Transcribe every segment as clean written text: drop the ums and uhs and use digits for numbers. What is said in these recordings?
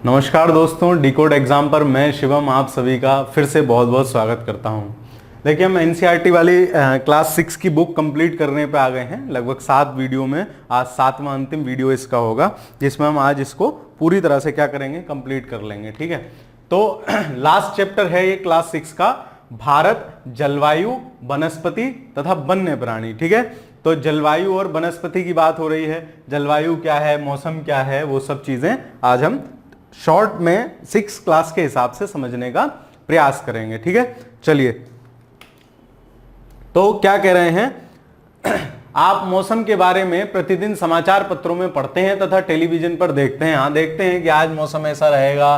नमस्कार दोस्तों, decode exam पर मैं शिवम आप सभी का फिर से बहुत बहुत स्वागत करता हूं। देखिए, हम एनसीईआरटी वाली क्लास 6 की बुक कंप्लीट करने पे आ गए हैं। लगभग 7 वीडियो में आज 7वां अंतिम वीडियो इसका होगा, जिसमें हम आज इसको पूरी तरह से क्या करेंगे, कंप्लीट कर लेंगे। ठीक है, तो लास्ट चैप्टर है ये क्लास 6 का, भारत, जलवायु, वनस्पति तथा वन्य प्राणी। ठीक है, तो जलवायु और वनस्पति की बात हो रही है। जलवायु क्या है, मौसम क्या है, वो सब चीजें आज हम शॉर्ट में 6 क्लास के हिसाब से समझने का प्रयास करेंगे। ठीक है, चलिए, तो क्या कह रहे हैं आप मौसम के बारे में प्रतिदिन समाचार पत्रों में पढ़ते हैं तथा टेलीविजन पर देखते हैं। हाँ, देखते हैं कि आज मौसम ऐसा रहेगा,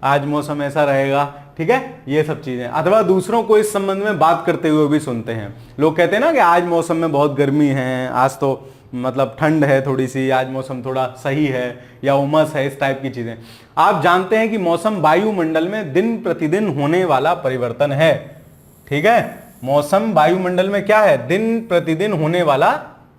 आज मौसम ऐसा रहेगा। ठीक है, ये सब चीजें, अथवा दूसरों को इस संबंध में बात करते हुए भी सुनते हैं। लोग कहते हैं ना कि आज मौसम में बहुत गर्मी है, आज तो मतलब ठंड है थोड़ी सी, आज मौसम थोड़ा सही है, या उमस है, इस टाइप की चीजें। आप जानते हैं कि मौसम वायुमंडल में दिन प्रतिदिन होने वाला परिवर्तन है। ठीक है, मौसम वायुमंडल में क्या है, दिन प्रतिदिन होने वाला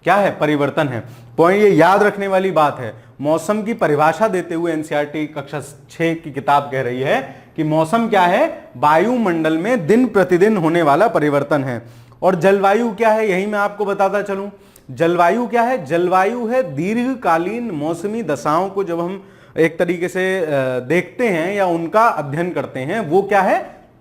क्या है, परिवर्तन है। पॉइंट ये याद रखने वाली बात है। मौसम की परिभाषा देते हुए एनसीईआरटी कक्षा 6 की किताब कह रही है कि मौसम क्या है, वायुमंडल में दिन प्रतिदिन होने वाला परिवर्तन है। और जलवायु क्या है, यही मैं आपको बताता चलूं। जलवायु क्या है, जलवायु है दीर्घकालीन मौसमी दशाओं को जब हम एक तरीके से देखते हैं या उनका अध्ययन करते हैं, वो क्या है,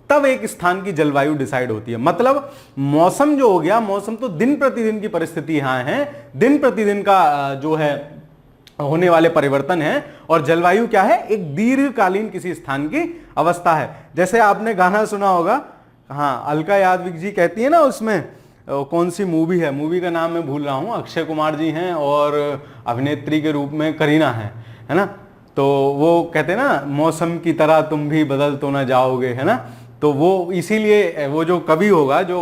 तब एक स्थान की जलवायु डिसाइड होती है। मतलब मौसम जो हो गया, मौसम तो दिन प्रतिदिन की परिस्थिति यहां है, दिन प्रतिदिन का जो है होने वाले परिवर्तन है। और जलवायु क्या है, एक दीर्घकालीन किसी स्थान की अवस्था है। जैसे आपने गाना सुना होगा, हाँ, अलका याग्निक जी कहती है ना, उसमें कौन सी मूवी है, मूवी का नाम मैं भूल रहा हूं, अक्षय कुमार जी हैं और अभिनेत्री के रूप में करीना है ना। तो वो कहते हैं ना, मौसम की तरह तुम भी बदल तो ना जाओगे, है ना। तो वो इसीलिए वो जो कवि होगा, जो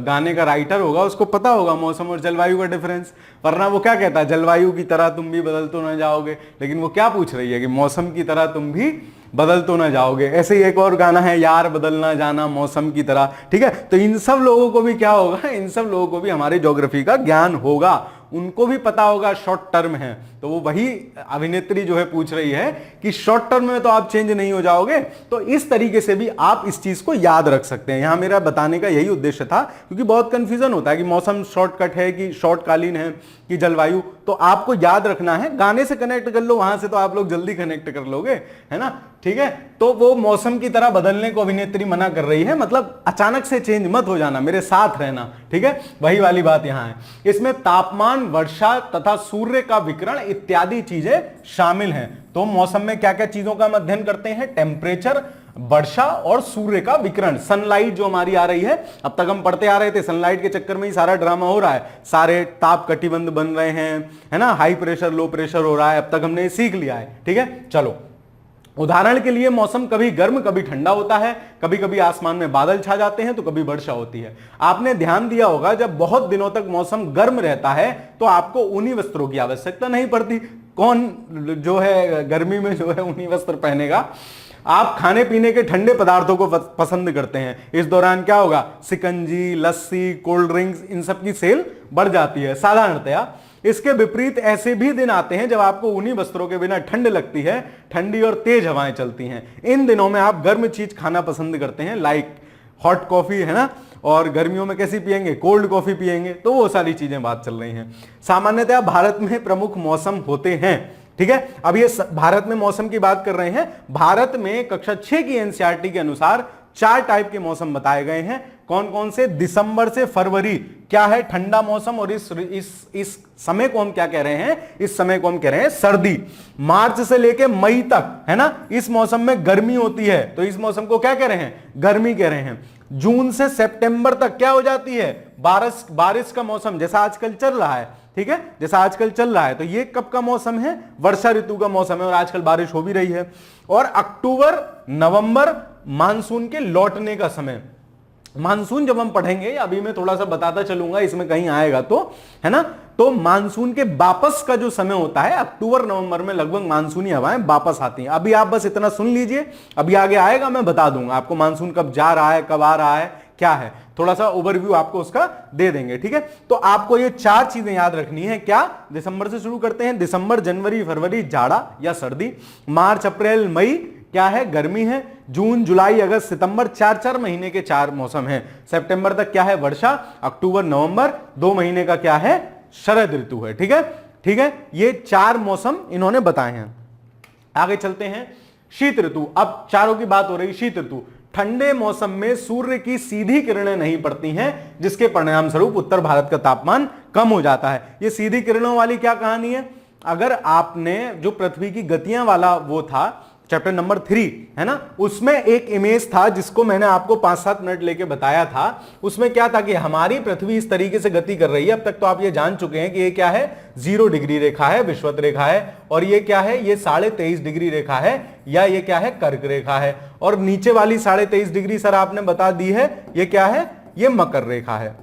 गाने का राइटर होगा, उसको पता होगा मौसम और जलवायु का डिफरेंस, वरना वो क्या कहता है, जलवायु की तरह तुम भी बदल तो ना जाओगे। लेकिन वो क्या पूछ रही है कि मौसम की तरह तुम भी बदल तो ना जाओगे। ऐसे ही एक और गाना है, यार बदलना जाना मौसम की तरह। ठीक है, तो इन सब लोगों को भी क्या होगा, इन सब लोगों को भी हमारे ज्योग्राफी का ज्ञान होगा, उनको भी पता होगा शॉर्ट टर्म है। तो वो वही अभिनेत्री जो है पूछ रही है कि शॉर्ट टर्म में तो आप चेंज नहीं हो जाओगे। तो इस तरीके से भी आप इस चीज को याद रख सकते हैं। यहां मेरा बताने का यही उद्देश्य था, क्योंकि बहुत कंफ्यूजन होता है कि मौसम शॉर्टकट है कि शॉर्टकालीन है कि जलवायु। तो आपको याद रखना है, गाने से कनेक्ट कर लो, वहां से तो आप लोग जल्दी कनेक्ट कर लोगे, है ना। ठीक है, तो वो मौसम की तरह बदलने को अभिनेत्री मना कर रही है, मतलब अचानक से चेंज मत हो जाना, मेरे साथ रहना। ठीक है, वही वाली बात यहां है। इसमें तापमान, वर्षा तथा सूर्य का विकिरण इत्यादि चीजें शामिल हैं। तो मौसम में क्या क्या चीजों का हम अध्ययन करते हैं, टेम्परेचर, वर्षा और सूर्य का विकिरण, सनलाइट जो हमारी आ रही है। अब तक हम पढ़ते आ रहे थे, सनलाइट के चक्कर में ही सारा ड्रामा हो रहा है, सारे ताप कटिबंध बन रहे हैं, है ना, हाई प्रेशर लो प्रेशर हो रहा है। अब तक हमने सीख लिया है। ठीक है, चलो, उदाहरण के लिए मौसम कभी गर्म कभी ठंडा होता है, कभी कभी आसमान में बादल छा जाते हैं, तो कभी वर्षा होती है। आपने ध्यान दिया होगा, जब बहुत दिनों तक मौसम गर्म रहता है तो आपको ऊनी वस्त्रों की आवश्यकता नहीं पड़ती। कौन जो है गर्मी में जो है ऊनी वस्त्र पहनेगा। आप खाने पीने के ठंडे पदार्थों को पसंद करते हैं, इस दौरान क्या होगा, शिकंजी, लस्सी, कोल्ड ड्रिंक्स, इन सब की सेल बढ़ जाती है साधारणतया। इसके विपरीत ऐसे भी दिन आते हैं जब आपको ऊनी वस्त्रों के बिना ठंड लगती है, ठंडी और तेज हवाएं चलती हैं। इन दिनों में आप गर्म चीज खाना पसंद करते हैं, लाइक हॉट कॉफी, है ना। और गर्मियों में कैसी पिएंगे, कोल्ड कॉफी पिएंगे। तो वो सारी चीजें बात चल रही हैं। सामान्यतः भारत में प्रमुख मौसम होते हैं। ठीक है, अब ये भारत में मौसम की बात कर रहे हैं। भारत में कक्षा 6 की एनसीईआरटी के अनुसार 4 टाइप के मौसम बताए गए हैं। कौन कौन से, दिसंबर से फरवरी क्या है, ठंडा मौसम, और इस समय को हम क्या कह रहे हैं, इस समय को हम कह रहे हैं सर्दी। मार्च से लेके मई तक, है ना, इस मौसम में गर्मी होती है, तो इस मौसम को क्या कह रहे हैं, गर्मी कह रहे हैं। जून से सितंबर तक क्या हो जाती है, बारिश का मौसम, जैसा आजकल चल रहा है। ठीक है, जैसा आजकल चल रहा है, तो ये कब का मौसम है, वर्षा ऋतु का मौसम है, और आजकल बारिश हो भी रही है। और अक्टूबर नवंबर मानसून के लौटने का समय। मानसून जब हम पढ़ेंगे, अभी मैं थोड़ा सा बताता चलूंगा, इसमें कहीं आएगा तो, है ना। तो मानसून के वापस का जो समय होता है, अक्टूबर नवंबर में लगभग मानसूनी हवाएं वापस आती हैं। अभी आप बस इतना सुन लीजिए, अभी आगे आएगा मैं बता दूंगा आपको मानसून कब जा रहा है, कब आ रहा है, क्या है, थोड़ा सा ओवरव्यू आपको उसका दे देंगे, ठीक है। तो आपको ये 4 चीजें याद रखनी है। क्या, दिसंबर से शुरू करते हैं, दिसंबर जनवरी फरवरी जाड़ा या सर्दी, मार्च अप्रैल मई क्या है, गर्मी है, जून जुलाई अगस्त सितंबर 4 महीने के 4 मौसम हैं, सितंबर तक क्या है, वर्षा, अक्टूबर नवंबर 2 महीने का क्या है, शरद ऋतु है, ठीक है, ठीक है। ये 4 मौसम इन्होंने बताए हैं। आगे चलते हैं, शीत ऋतु। अब चारों की बात हो रही, शीत ऋतु, ठंडे मौसम में सूर्य की सीधी किरणें नहीं पड़ती हैं, जिसके परिणाम स्वरूप उत्तर भारत का तापमान कम हो जाता है। ये सीधी किरणों वाली क्या कहानी है, अगर आपने जो पृथ्वी की गतियां वाला वो था चैप्टर नंबर 3 है ना, उसमें एक इमेज था जिसको मैंने आपको 5-7 मिनट लेके बताया था। उसमें क्या था कि हमारी पृथ्वी इस तरीके से गति कर रही है। अब तक तो आप ये जान चुके हैं कि ये क्या है, 0 डिग्री रेखा है, विषुवत रेखा है, और ये क्या है, ये 23.5 डिग्री रेखा है, या ये क्या है, कर्क रेखा है, और नीचे वाली 23.5 डिग्री सर आपने बता दी है, ये क्या है, ये मकर रेखा है।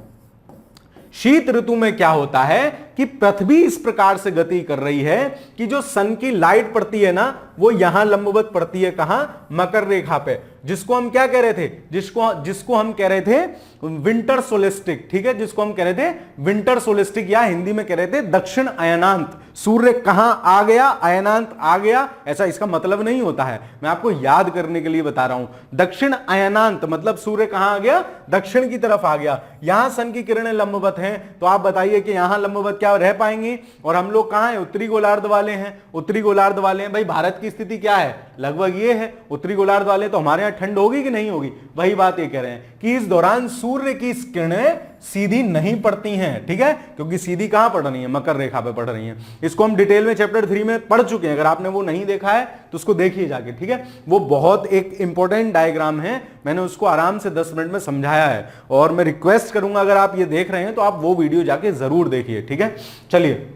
शीत ऋतु में क्या होता है कि पृथ्वी इस प्रकार से गति कर रही है कि जो सन की लाइट पड़ती है ना, वो यहां लंबवत पड़ती है, कहां, मकर रेखा पे, जिसको हम क्या कह रहे थे, जिसको हम कह रहे थे विंटर सोलिस्टिक, ठीक है, जिसको हम कह रहे थे विंटर सोलिस्टिक, या हिंदी में कह रहे थे दक्षिण अयनांत। सूर्य कहां आ गया, अयनांत आ गया, ऐसा इसका मतलब नहीं होता है, मैं आपको याद करने के लिए बता रहा हूं। दक्षिण अयनांत मतलब सूर्य कहां आ गया, दक्षिण की तरफ आ गया। यहां सन की किरणें लंबवत हैं, तो आप बताइए कि यहां लंबवत क्या रह पाएंगी, और हम लोग कहां हैं, उत्तरी गोलार्ध वाले हैं, उत्तरी गोलार्ध वाले हैं। भाई भारत की स्थिति क्या है, लगभग ये है, उत्तरी गोलार्ध वाले, तो हमारे यहां ठंड होगी कि नहीं होगी, वही बात ये कह रहे हैं कि इस दौरान सूर्य की किरणें सीधी नहीं पड़ती हैं, ठीक है, क्योंकि सीधी कहां पड़ रही है, मकर रेखा पे पड़ रही हैं। इसको हम डिटेल में चैप्टर 3 में पढ़ चुके हैं, अगर आपने वो नहीं देखा है तो उसको देखिए जाके, ठीक है। वो बहुत एक इंपॉर्टेंट डायग्राम है, मैंने उसको आराम से 10 मिनट में समझाया है, और मैं रिक्वेस्ट करूंगा अगर आप ये देख रहे हैं तो आप वो वीडियो जाके जरूर देखिए, ठीक है। चलिए,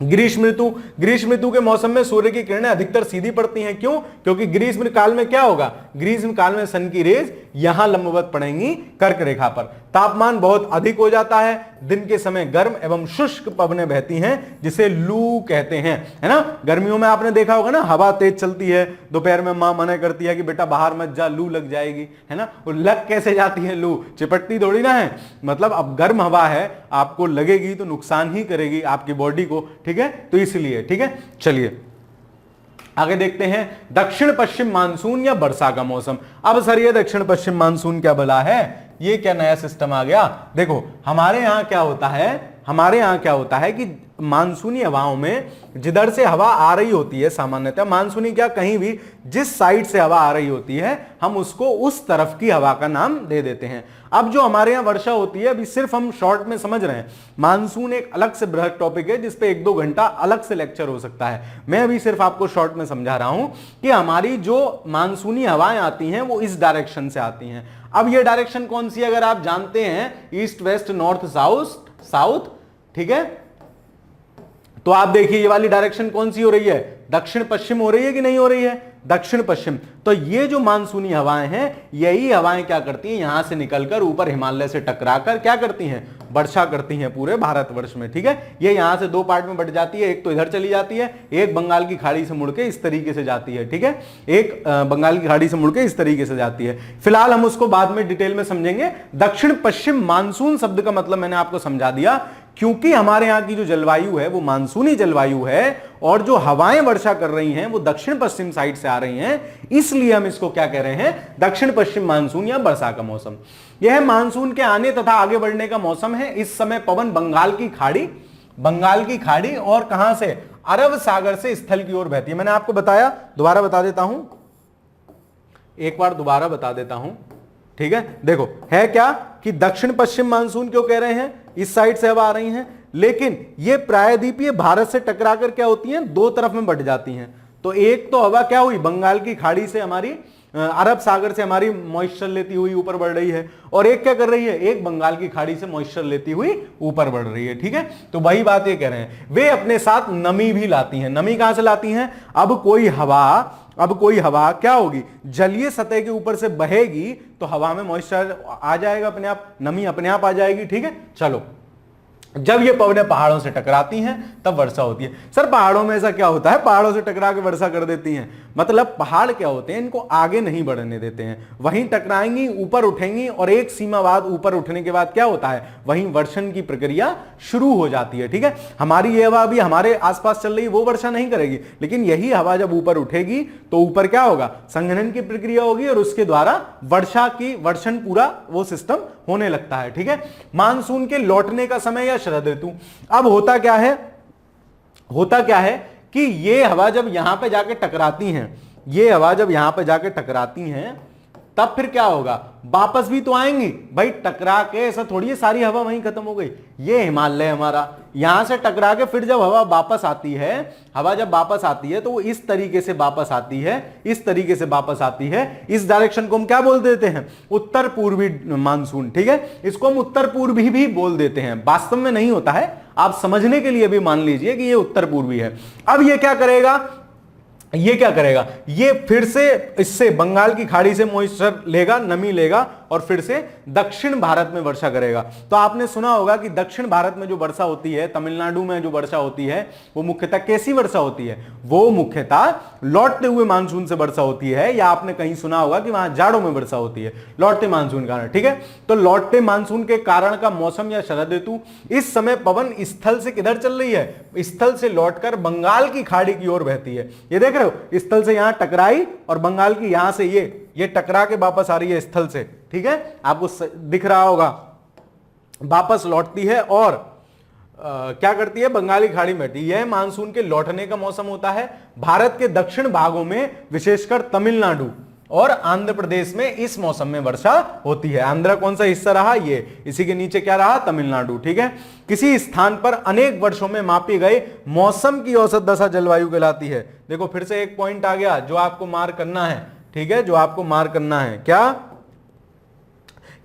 ग्रीष्म ऋतु, ग्रीष्म ऋतु के मौसम में सूर्य की किरणें अधिकतर सीधी पड़ती हैं। क्यों, क्योंकि ग्रीष्म काल में क्या होगा, ग्रीष्म काल में सन की रेज यहां लंबवत पड़ेंगी कर्क रेखा पर। तापमान बहुत अधिक हो जाता है, दिन के समय गर्म एवं शुष्क पवनें बहती हैं, जिसे लू कहते हैं, है ना। गर्मियों में आपने देखा होगा ना, हवा तेज चलती है, दोपहर में मां मना करती है कि बेटा बाहर मत जा, लू लग जाएगी, है ना। वो लग कैसे जाती है लू, चिपटती थोड़ी ना है, मतलब अब गर्म हवा है, आपको लगेगी तो नुकसान ही करेगी आपकी बॉडी को, ठीक है, तो इसलिए, ठीक है। चलिए आगे देखते हैं, दक्षिण पश्चिम मानसून या वर्षा का मौसम। अब सर ये दक्षिण पश्चिम मानसून क्या भला है, ये क्या नया सिस्टम आ गया। देखो हमारे यहां क्या होता है, हमारे यहां क्या होता है कि मानसूनी हवाओं में जिधर से हवा आ रही होती है, सामान्यतः मानसूनी क्या, कहीं भी जिस साइड से हवा आ रही होती है हम उसको उस तरफ की हवा का नाम दे देते हैं। अब जो हमारे यहां वर्षा होती है, अभी सिर्फ हम शॉर्ट में समझ रहे हैं, मानसून एक अलग से बृहद टॉपिक है जिसपे 1-2 घंटा अलग से लेक्चर हो सकता है। मैं अभी सिर्फ आपको शॉर्ट में समझा रहा हूं कि हमारी जो मानसूनी हवाएं आती हैं वो इस डायरेक्शन से आती हैं। अब ये डायरेक्शन कौन सी है, अगर आप जानते हैं, ईस्ट वेस्ट नॉर्थ साउथ, ठीक है, तो आप देखिए ये वाली डायरेक्शन कौन सी हो रही है, दक्षिण पश्चिम हो रही है कि नहीं हो रही है, दक्षिण पश्चिम। तो ये जो मानसूनी हवाएं हैं, यही हवाएं क्या करती हैं, यहां से निकलकर ऊपर हिमालय से टकराकर क्या करती हैं, वर्षा करती हैं पूरे भारतवर्ष में, ठीक है। ये यहां से 2 पार्ट में बट जाती है, एक तो इधर चली जाती है, एक बंगाल की खाड़ी से मुड़के इस तरीके से जाती है, ठीक है, एक बंगाल की खाड़ी से मुड़के इस तरीके से जाती है। फिलहाल हम उसको बाद में डिटेल में समझेंगे। दक्षिण पश्चिम मानसून शब्द का मतलब मैंने आपको समझा दिया, क्योंकि हमारे यहां की जो जलवायु है वो मानसूनी जलवायु है, और जो हवाएं वर्षा कर रही हैं वो दक्षिण पश्चिम साइड से आ रही हैं, इसलिए हम इसको क्या कह रहे हैं, दक्षिण पश्चिम मानसून या वर्षा का मौसम। यह मानसून के आने तथा आगे बढ़ने का मौसम है। इस समय पवन बंगाल की खाड़ी और कहां से, अरब सागर से स्थल की ओर बहती है। मैंने आपको बताया, दोबारा बता देता हूं, एक बार दोबारा बता देता हूं, ठीक है। देखो है क्या कि दक्षिण पश्चिम मानसून क्यों कह रहे हैं, इस साइड से हवा आ रही हैं, लेकिन ये प्रायद्वीपीय भारत से टकराकर क्या होती हैं, 2 तरफ में बट जाती हैं। तो एक तो हवा क्या हुई, बंगाल की खाड़ी से हमारी, अरब सागर से हमारी मॉइस्चर लेती हुई ऊपर बढ़ रही है, और एक क्या कर रही है, एक बंगाल की खाड़ी से मॉइस्चर लेती हुई ऊपर बढ़ रही है, ठीक है। तो वही बात ये कह रहे हैं, वे अपने साथ नमी भी लाती हैं। नमी कहां से लाती हैं, अब कोई हवा क्या होगी, जलीय सतह के ऊपर से बहेगी तो हवा में मॉइस्चर आ जाएगा, अपने आप नमी अपने आप आ जाएगी, ठीक है। चलो जब ये पवनें पहाड़ों से टकराती हैं तब वर्षा होती है। सर पहाड़ों में ऐसा क्या होता है, पहाड़ों से टकरा के वर्षा कर देती हैं? मतलब पहाड़ क्या होते हैं, इनको आगे नहीं बढ़ने देते हैं, वहीं टकराएंगी, ऊपर उठेंगी और एक सीमा बाद ऊपर उठने के बाद क्या होता है, वहीं वर्षण की प्रक्रिया शुरू हो जाती है। ठीक है, हमारी ये हवा अभी हमारे आसपास चल रही, वो वर्षा नहीं करेगी, लेकिन यही हवा जब ऊपर उठेगी तो ऊपर क्या होगा, संघनन की प्रक्रिया होगी और उसके द्वारा वर्षण पूरा वो सिस्टम होने लगता है। ठीक है, मानसून के लौटने का समय या शरद ऋतु। अब होता क्या है कि ये हवा जब यहां पे जाके टकराती हैं, ये हवा जब यहां पे जाके टकराती हैं तब फिर क्या होगा, वापस भी तो आएंगी भाई, टकरा के ऐसा थोड़ी है सारी हवा वहीं खत्म हो गई। ये हिमालय हमारा, यहां से टकरा के फिर जब हवा वापस आती है, हवा जब वापस आती है तो वो इस तरीके से वापस आती है, इस तरीके से वापस आती है। इस डायरेक्शन को हम क्या बोल देते हैं, उत्तर पूर्वी मानसून। ठीक है, इसको हम उत्तर पूर्वी भी बोल देते हैं, वास्तव में नहीं होता है, आप समझने के लिए भी मान लीजिए कि ये उत्तर पूर्वी है। अब ये क्या करेगा, ये फिर से इससे बंगाल की खाड़ी से मॉइस्चर लेगा, नमी लेगा और फिर से दक्षिण भारत में वर्षा करेगा। तो आपने सुना होगा कि दक्षिण भारत में जो वर्षा होती है, तमिलनाडु में जो वर्षा होती है, वो मुख्यतः कैसी वर्षा होती है, वो मुख्यतः लौटते हुए मानसून से वर्षा होती है, या आपने कहीं सुना होगा कि वहां जाड़ों में वर्षा होती है, लौटते मानसून कारण। ठीक है, तो लौटते मानसून के कारण का मौसम या शरद ऋतु। इस समय पवन स्थल से किधर चल रही है, स्थल से लौटकर बंगाल की खाड़ी की ओर बहती है। ये देख रहे हो, स्थल से यहां टकराई और बंगाल की यहां से ये टकरा के वापस आ रही है स्थल से। ठीक है, आपको दिख रहा होगा, वापस लौटती है और क्या करती है, बंगाली खाड़ी में बैठती है। यह मानसून के लौटने का मौसम होता है। भारत के दक्षिण भागों में विशेषकर तमिलनाडु और आंध्र प्रदेश में इस मौसम में वर्षा होती है। आंध्र कौन सा हिस्सा रहा, ये, इसी के नीचे क्या रहा, तमिलनाडु। ठीक है, किसी स्थान पर अनेक वर्षों में मापी गई मौसम की औसत दशा जलवायु कहलाती है। देखो फिर से एक पॉइंट आ गया जो आपको मार्क करना है। ठीक है, जो आपको मार्क करना है, क्या,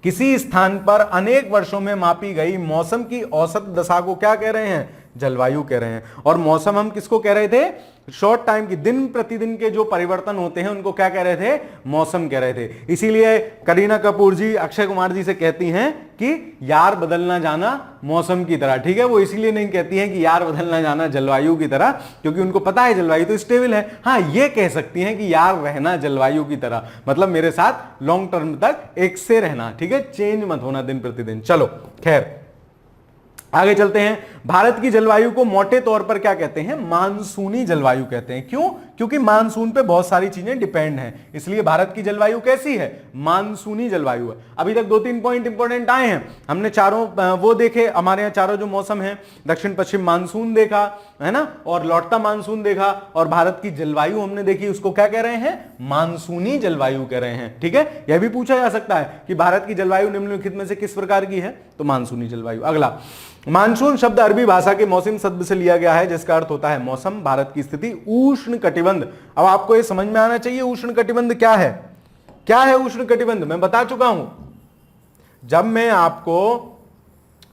किसी स्थान पर अनेक वर्षों में मापी गई मौसम की औसत दशा को क्या कह रहे हैं, जलवायु कह रहे हैं। और मौसम हम किसको कह रहे थे, शॉर्ट टाइम की, दिन प्रतिदिन के जो परिवर्तन होते हैं उनको क्या कह रहे थे, मौसम कह रहे थे। इसीलिए करीना कपूर जी अक्षय कुमार जी से कहती हैं कि यार बदलना जाना मौसम की तरह। ठीक है, वो इसीलिए नहीं कहती हैं कि यार बदलना जाना जलवायु की तरह, क्योंकि उनको पता है जलवायु तो स्टेबल है। हाँ, ये कह सकती हैं कि यार रहना जलवायु की तरह, मतलब मेरे साथ लॉन्ग टर्म तक एक से रहना। ठीक है, चेंज मत होना दिन प्रतिदिन। चलो खैर आगे चलते हैं। भारत की जलवायु को मोटे तौर पर क्या कहते हैं, मानसूनी जलवायु कहते हैं। क्यों, क्योंकि मानसून पे बहुत सारी चीजें डिपेंड हैं, इसलिए भारत की जलवायु कैसी है, मानसूनी जलवायु है। अभी तक 2-3 पॉइंट इंपॉर्टेंट आए हैं, हमने चारों वो देखे, हमारे यहाँ चारों जो मौसम है, दक्षिण पश्चिम मानसून देखा है ना, और लौटता मानसून देखा, और भारत की जलवायु हमने देखी, उसको क्या कह रहे हैं, मानसूनी जलवायु कह रहे हैं। ठीक है, यह भी पूछा जा सकता है कि भारत की जलवायु निम्नलिखित में से किस प्रकार की है, तो मानसूनी जलवायु। अगला, मानसून शब्द अरबी भाषा के मौसम शब्द से लिया गया है, जिसका अर्थ होता है मौसम। भारत की स्थिति उष्ण कटिबंध। अब आपको यह समझ में आना चाहिए उष्ण कटिबंध क्या है। क्या है उष्ण कटिबंध, मैं बता चुका हूं जब मैं आपको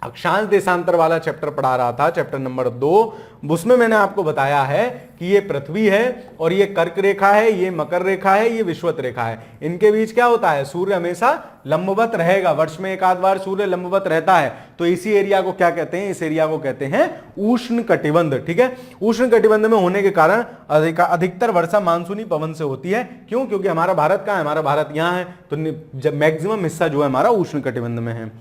अक्षांश देशांतर वाला चैप्टर पढ़ा रहा था, चैप्टर नंबर 2, उसमें मैंने आपको बताया है कि ये पृथ्वी है और ये कर्क रेखा है, ये मकर रेखा है, ये विषुवत रेखा है। इनके बीच क्या होता है, सूर्य हमेशा लंबवत रहेगा, वर्ष में एक आध बार सूर्य लंबवत रहता है। तो इसी एरिया को क्या कहते हैं, इस एरिया को कहते हैं उष्ण कटिबंध। ठीक है, उष्ण कटिबंध में होने के कारण अधिकतर वर्षा मानसूनी पवन से होती है। क्यों, क्योंकि हमारा भारत कहाँ है, हमारा भारत यहाँ है, तो मैक्सिमम हिस्सा जो है हमारा उष्ण कटिबंध में है।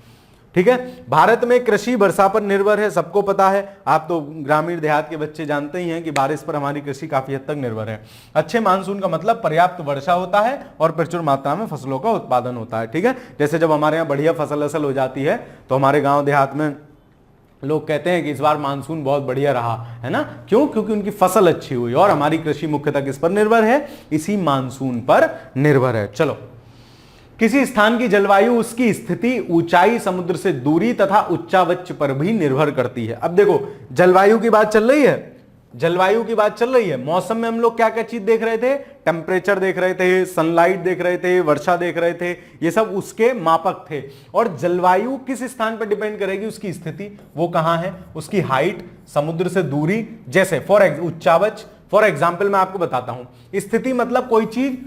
ठीक है, भारत में कृषि वर्षा पर निर्भर है, सबको पता है, आप तो ग्रामीण देहात के बच्चे जानते ही हैं कि बारिश पर हमारी कृषि काफी हद तक निर्भर है। अच्छे मानसून का मतलब पर्याप्त वर्षा होता है और प्रचुर मात्रा में फसलों का उत्पादन होता है। ठीक है, जैसे जब हमारे यहाँ बढ़िया फसल असल हो जाती है तो हमारे गांव देहात में लोग कहते हैं कि इस बार मानसून बहुत बढ़िया रहा है ना। क्यों, क्योंकि उनकी फसल अच्छी हुई, और हमारी कृषि मुख्यतः किस पर निर्भर है, इसी मानसून पर निर्भर है। चलो, किसी स्थान की जलवायु उसकी स्थिति, ऊंचाई, समुद्र से दूरी तथा उच्चावच पर भी निर्भर करती है। अब देखो जलवायु की बात चल रही है, जलवायु की बात चल रही है। मौसम में हम लोग क्या क्या चीज देख रहे थे, टेम्परेचर देख रहे थे, सनलाइट देख रहे थे, वर्षा देख रहे थे, ये सब उसके मापक थे। और जलवायु किस स्थान पर डिपेंड करेगी, उसकी स्थिति, वो कहां है, उसकी हाइट, समुद्र से दूरी। जैसे उच्चावच, फॉर एग्जाम्पल मैं आपको बताता हूं, स्थिति मतलब कोई चीज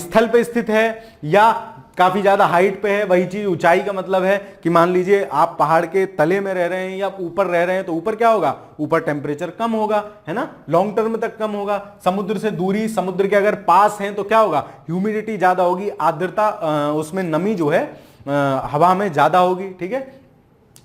स्थल पे स्थित है या काफी ज्यादा हाइट पे है, वही चीज ऊंचाई का मतलब है कि मान लीजिए आप पहाड़ के तले में रह रहे हैं या ऊपर रह रहे हैं, तो ऊपर क्या होगा, ऊपर टेम्परेचर कम होगा, है ना, लॉन्ग टर्म तक कम होगा। समुद्र से दूरी, समुद्र के अगर पास हैं तो क्या होगा, ह्यूमिडिटी ज्यादा होगी, आर्द्रता उसमें नमी जो है हवा में ज्यादा होगी, ठीक है।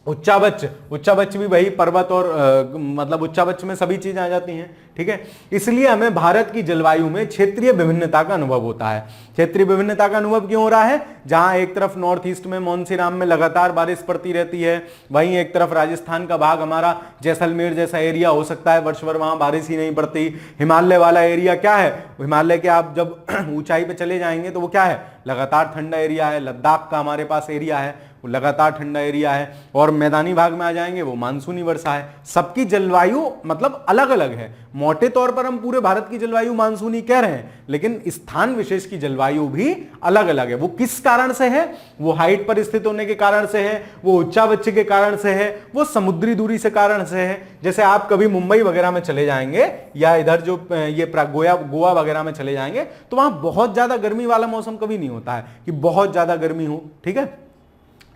उच्चावच भी वही पर्वत और मतलब उच्चावच में सभी चीजें आ जाती हैं, ठीक है। इसलिए हमें भारत की जलवायु में क्षेत्रीय विभिन्नता का अनुभव होता है। क्षेत्रीय विभिन्नता का अनुभव क्यों हो रहा है, जहां एक तरफ नॉर्थ ईस्ट में मानसून में लगातार बारिश पड़ती रहती है, वहीं एक तरफ राजस्थान का भाग हमारा जैसलमेर जैसा एरिया हो सकता है, वर्ष भर वहां बारिश ही नहीं पड़ती। हिमालय वाला एरिया क्या है, हिमालय के आप जब ऊंचाई पे चले जाएंगे तो वो क्या है, लगातार ठंडा एरिया है। लद्दाख का हमारे पास एरिया है, वो लगातार ठंडा एरिया है। और मैदानी भाग में आ जाएंगे वो मानसूनी वर्षा है। सबकी जलवायु मतलब अलग अलग है। मोटे तौर पर हम पूरे भारत की जलवायु मानसूनी कह रहे हैं, लेकिन स्थान विशेष की जलवायु भी अलग अलग है। वो किस कारण से है, वो हाइट पर स्थित होने के कारण से है, वो उच्चावच के कारण से है, वो समुद्री दूरी से कारण से है। जैसे आप कभी मुंबई वगैरह में चले जाएंगे या इधर जो ये गोवा वगैरह में चले जाएंगे तो वहां बहुत ज्यादा गर्मी वाला मौसम कभी नहीं होता है कि बहुत ज्यादा गर्मी हो, ठीक है,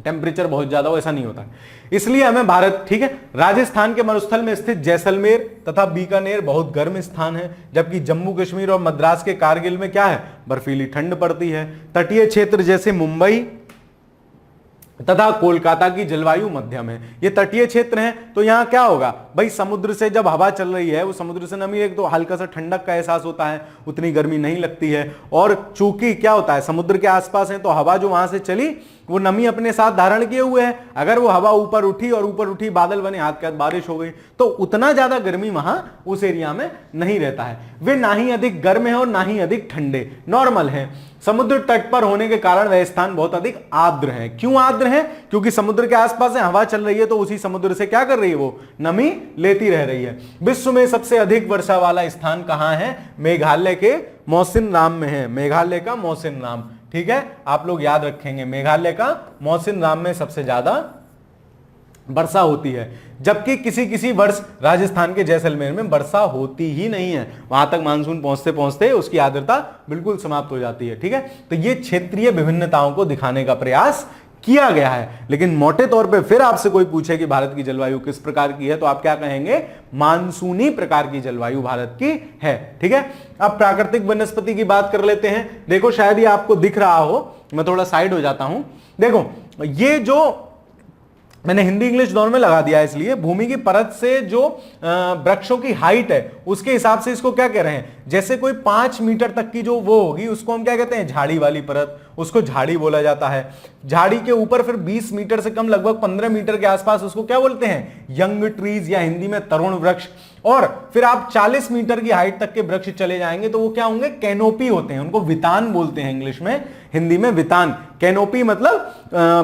टेम्परेचर बहुत ज्यादा हो, ऐसा नहीं होता है। इसलिए हमें भारत, ठीक है, राजस्थान के मरुस्थल में स्थित जैसलमेर तथा बीकानेर बहुत गर्म स्थान है, जबकि जम्मू कश्मीर और मद्रास के कारगिल में क्या है, बर्फीली ठंड पड़ती है। तटीय क्षेत्र जैसे मुंबई तथा कोलकाता की जलवायु मध्यम है। ये तटीय क्षेत्र है तो यहां क्या होगा भाई, समुद्र से जब हवा चल रही है, वो समुद्र से नमी एक तो हल्का सा ठंडक का एहसास होता है, उतनी गर्मी नहीं लगती है। और चूंकि क्या होता है, समुद्र के आसपास है तो हवा जो वहां से चली वो नमी अपने साथ धारण किए हुए है। अगर वो हवा ऊपर उठी और ऊपर उठी बादल बने, हाथ के हाथ बारिश हो गई, तो उतना ज्यादा गर्मी वहां उस एरिया में नहीं रहता है। वे ना ही अधिक गर्म है और ना ही अधिक ठंडे, नॉर्मल है। समुद्र तट पर होने के कारण वह स्थान बहुत अधिक आर्द्र है। क्यों आर्द्र है, क्योंकि समुद्र के आसपास है, हवा चल रही है तो उसी समुद्र से क्या कर रही है, वो नमी लेती रह रही है। विश्व में सबसे अधिक वर्षा वाला स्थान कहां है, मेघालय के मौसिनराम में है। मेघालय का मौसिनराम, ठीक है, आप लोग याद रखेंगे, मेघालय का मौसिनराम में सबसे ज्यादा वर्षा होती है। जबकि किसी किसी वर्ष राजस्थान के जैसलमेर में वर्षा होती ही नहीं है, वहां तक मानसून पहुंचते पहुंचते उसकी आर्द्रता बिल्कुल समाप्त हो जाती है, ठीक है। तो ये क्षेत्रीय विभिन्नताओं को दिखाने का प्रयास किया गया है। लेकिन मोटे तौर पे फिर आपसे कोई पूछे कि भारत की जलवायु किस प्रकार की है, तो आप क्या कहेंगे, मानसूनी प्रकार की जलवायु भारत की है, ठीक है। अब प्राकृतिक वनस्पति की बात कर लेते हैं। देखो शायद ये आपको दिख रहा हो, मैं थोड़ा साइड हो जाता हूं। देखो ये जो मैंने हिंदी इंग्लिश दोनों में लगा दिया है, इसलिए भूमि की परत से जो वृक्षों की हाइट है उसके हिसाब से इसको क्या कह रहे हैं, जैसे कोई 5 मीटर तक की जो वो होगी उसको हम क्या कहते हैं, झाड़ी वाली परत, उसको झाड़ी बोला जाता है। झाड़ी के ऊपर फिर 20 मीटर से कम, लगभग 15 मीटर के आसपास, उसको क्या बोलते हैं, यंग ट्रीज या हिंदी में तरुण वृक्ष। और फिर आप 40 मीटर की हाइट तक के वृक्ष चले जाएंगे तो वो क्या होंगे, कैनोपी होते हैं, उनको वितान बोलते हैं इंग्लिश में, हिंदी में वितान। कैनोपी मतलब